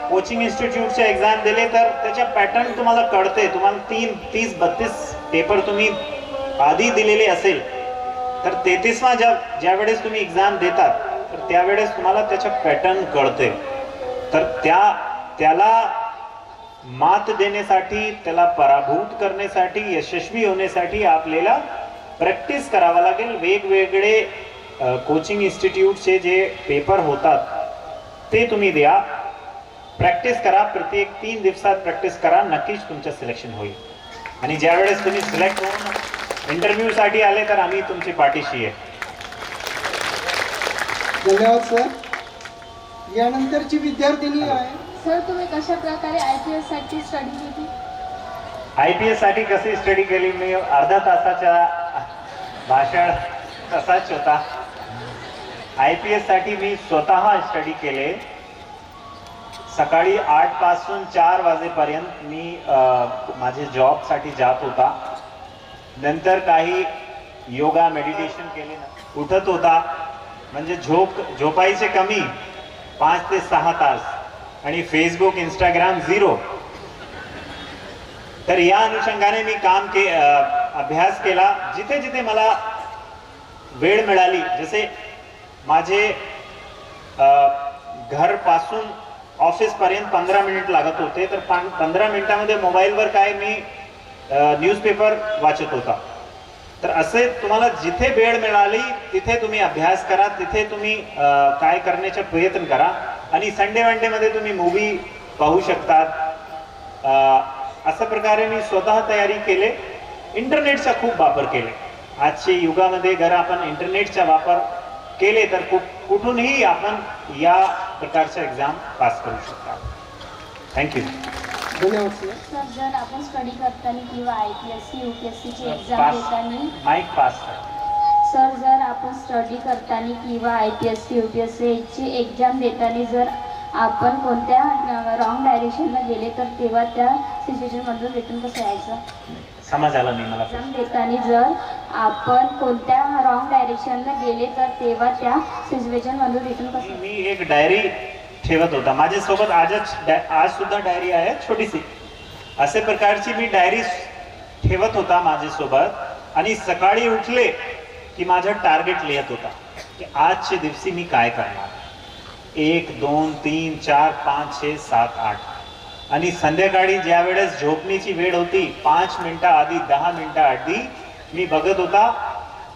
कोचिंग इन्स्टिट्यूटचे एक्झाम दिले तर त्याच्या पॅटर्न तुम्हाला कळते. तुम्हाला 30-32 पेपर तुम्ही आधी दिलेले असेल तर 33वा ज्या वेळेस तुम्ही एक्झाम देतात तर त्यावेळेस तुम्हाला त्याच्या पॅटर्न कळते. तर त्याला मात देण्यासाठी, त्याला पराभूत करण्यासाठी, यशस्वी होण्यासाठी आपल्याला प्रॅक्टिस करावं लागेल. वेगवेगळे कोचिंग इन्स्टिट्यूटचे जे पेपर होतात ते तुम्ही द्या, प्रॅक्टिस करा. प्रत्येक 3 दिवसात प्रॅक्टिस करा, नक्कीच तुमचं सिलेक्शन होईल. आणि ज्यावेळेस तुम्ही सिलेक्ट होऊन इंटरव्ह्यूसाठी आले तर आम्ही तुमची पाठीशी आहे. धन्यवाद सर. यानंतरची विद्यार्थिनी आहे. सर, तुम्ही कशा प्रकारे IPS साठी स्टडी केली? IPS साठी कशी स्टडी केली? मी अर्धा तासाच्या भाषण तसाच होता. IPS साठी मी स्वतः स्टडी केले. सकाळी 8 पासून 4 वाजेपर्यंत मी माझे जॉबसाठी जात होता. नंतर काही योगा मेडिटेशन केले, उठत होता. म्हणजे झोपायचे कमी 5 ते 6 तास आणि फेसबुक इंस्टाग्राम 0. तर या अनुषंगाने मी अभ्यास केला. जिथे जिथे मला वेळ मिळाली, जसे माझे घरपासून ऑफिसपर्यंत 15 मिनिट लागत होते, तर 15 मिनिटामध्ये मोबाईलवर काय मी न्यूजपेपर वाचत होता. तर असे तुम्हाला जिथे वेळ मिळाली तिथे तुम्ही अभ्यास करा, तिथे तुम्ही काय करण्याचा प्रयत्न करा. आणि संडे वनडेमध्ये तुम्ही मूवी पाहू शकतात. अशा प्रकारे मी स्वतः तयारी केले. इंटरनेटचा खूप वापर केले. आजच्या युगामध्ये जर आपण इंटरनेटचा वापर केले तर कुठूनही आपण या प्रकारचा एक्झाम पास करू शकता. थँक्यू. धन्यवाद सर. सर, जर आपण स्टडी करताना किंवा IPSC UPSCची एक्झाम देताना माईक पास. सर, जर आपण स्टडी करताना किंवा IPSC UPSCची एक्झाम देताना जर आपण कोणत्या रॉंग डायरेक्शनला गेले तर तेव्हा त्या सिच्युएशनमधून रिटर्न कसं यायचं? समज आला नाही मला. एक्झाम देताना जर आपण कोणत्या रॉंग डायरेक्शनला गेले तर तेव्हा त्या सिच्युएशनमधून रिटर्न कसं? मी एक डायरी ठेवत होता माझ्यासोबत. आज सुद्धा डायरी आहे छोटीशी. असे प्रकारची मी डायरी ठेवत होता माझ्यासोबत आणि सकाळी उठले की माझं टार्गेट लिहित होता की आजच्या दिवशी मी काय करणार. 1, 2, 3, 4, 5, 6, 7, 8 आणि संध्याकाळी ज्या वेळेस झोपण्याची वेळ होती 5 मिनिटं आधी, 10 मिनिटं आधी मी बघत होता,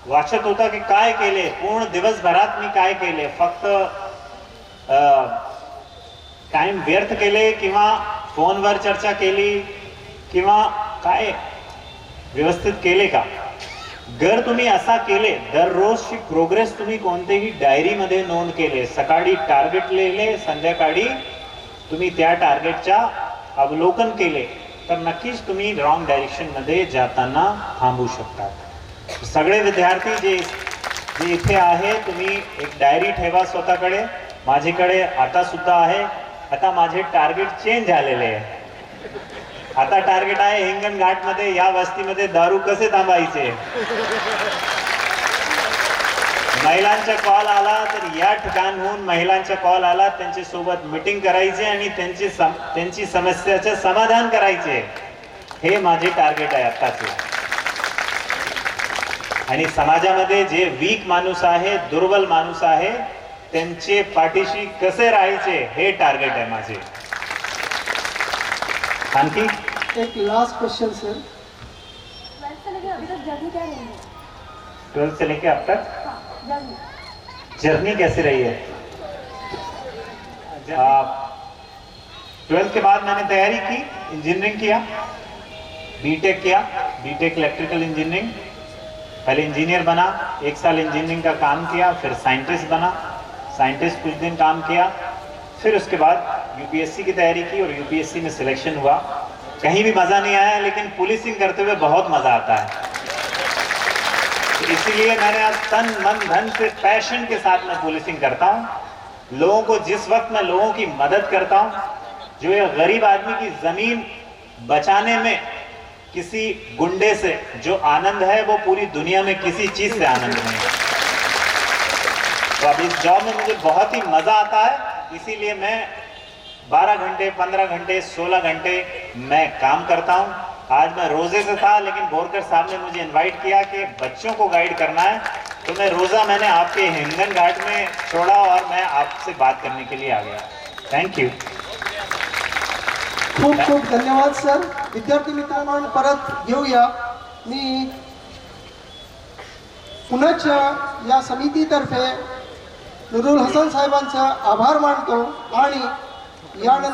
वाचत होता की काय केले, पूर्ण दिवसभरात मी काय केले. फक्त टाइम व्यर्थ केले किंवा फोनवर चर्चा केली किंवा काय व्यवस्थित केले का. जर तुम्ही असा केले, दररोजची प्रोग्रेस तुम्ही कोणतेही डायरीमध्ये नोंद केले, सकाळी टार्गेट लिहिले, संध्याकाळी तुम्ही त्या टार्गेटच्या अवलोकन केले तर नक्कीच तुम्ही रॉंग डायरेक्शनमध्ये जाताना थांबू शकतात. सगळे विद्यार्थी जे इथे आहे, तुम्ही एक डायरी ठेवा स्वतःकडे. माझ्याकडे आता सुद्धा आहे. आता माझे टार्गेट चेंज झालेले आहे. आता टार्गेट आहे हिंगणघाटमध्ये या वस्तीमध्ये दारू कसे थांबायचे. महिलांचा कॉल आला तर या ठिकाणहून महिलांचा कॉल आला, त्यांच्या सोबत मीटिंग करायचे आणि त्यांची समस्याचे समाधान करायचे. हे माझे टार्गेट आहे आताचे. आणि समाजामध्ये जे वीक माणूस आहे, दुर्बल माणूस आहे, त्यांचे पाठीशी कसे राहायचे हे टार्गेट आहे माझे. आणखी एक लास्ट क्वेश्चन सर. 12th से लेके अब तक जर्नी कैसी रही है? 12th के बाद मैंने तैयारी की, इंजीनियरिंग किया, बीटेक किया, बीटेक इलेक्ट्रिकल इंजीनियरिंग. पहले इंजीनियर बना, 1 साल इंजीनियरिंग का काम किया, फिर साइंटिस्ट बना, साइंटिस्ट कुछ दिन काम किया, फिर उसके बाद यूपीएससी की तैयारी की और यूपीएससी में सिलेक्शन हुआ. कहीं भी मज़ा नहीं आया, लेकिन पुलिसिंग करते हुए बहुत मज़ा आता है. इसीलिए मैंने आज तन मन धन से पैशन के साथ मैं पुलिसिंग करता हूँ। लोगों को जिस वक्त मैं लोगों की मदद करता हूँ, जो ये गरीब आदमी की जमीन बचाने में किसी गुंडे से जो आनंद है वो पूरी दुनिया में किसी चीज से आनंद नहीं है। तो अब इस जॉब में मुझे बहुत ही मजा आता है, इसीलिए मैं 12 घंटे 15 घंटे 16 घंटे मैं काम करता हूँ। आज मैं रोजे से था, लेकिन बोरकर साहब ने मुझे इनवाइट किया कि बच्चों को गाइड करना है, तो मैं रोजा मैंने आपके हिंगन घाट में छोड़ा और मैं आपसे बात करने के लिए आ गया। Thank you. खूप खूप धन्यवाद सर. विद्यार्थी मित्रांनो, परत घेऊया. मी पुण्याच्या या समितीतर्फे नुरुल हसन साहेबांचा आभार मानतो आणि यानंतर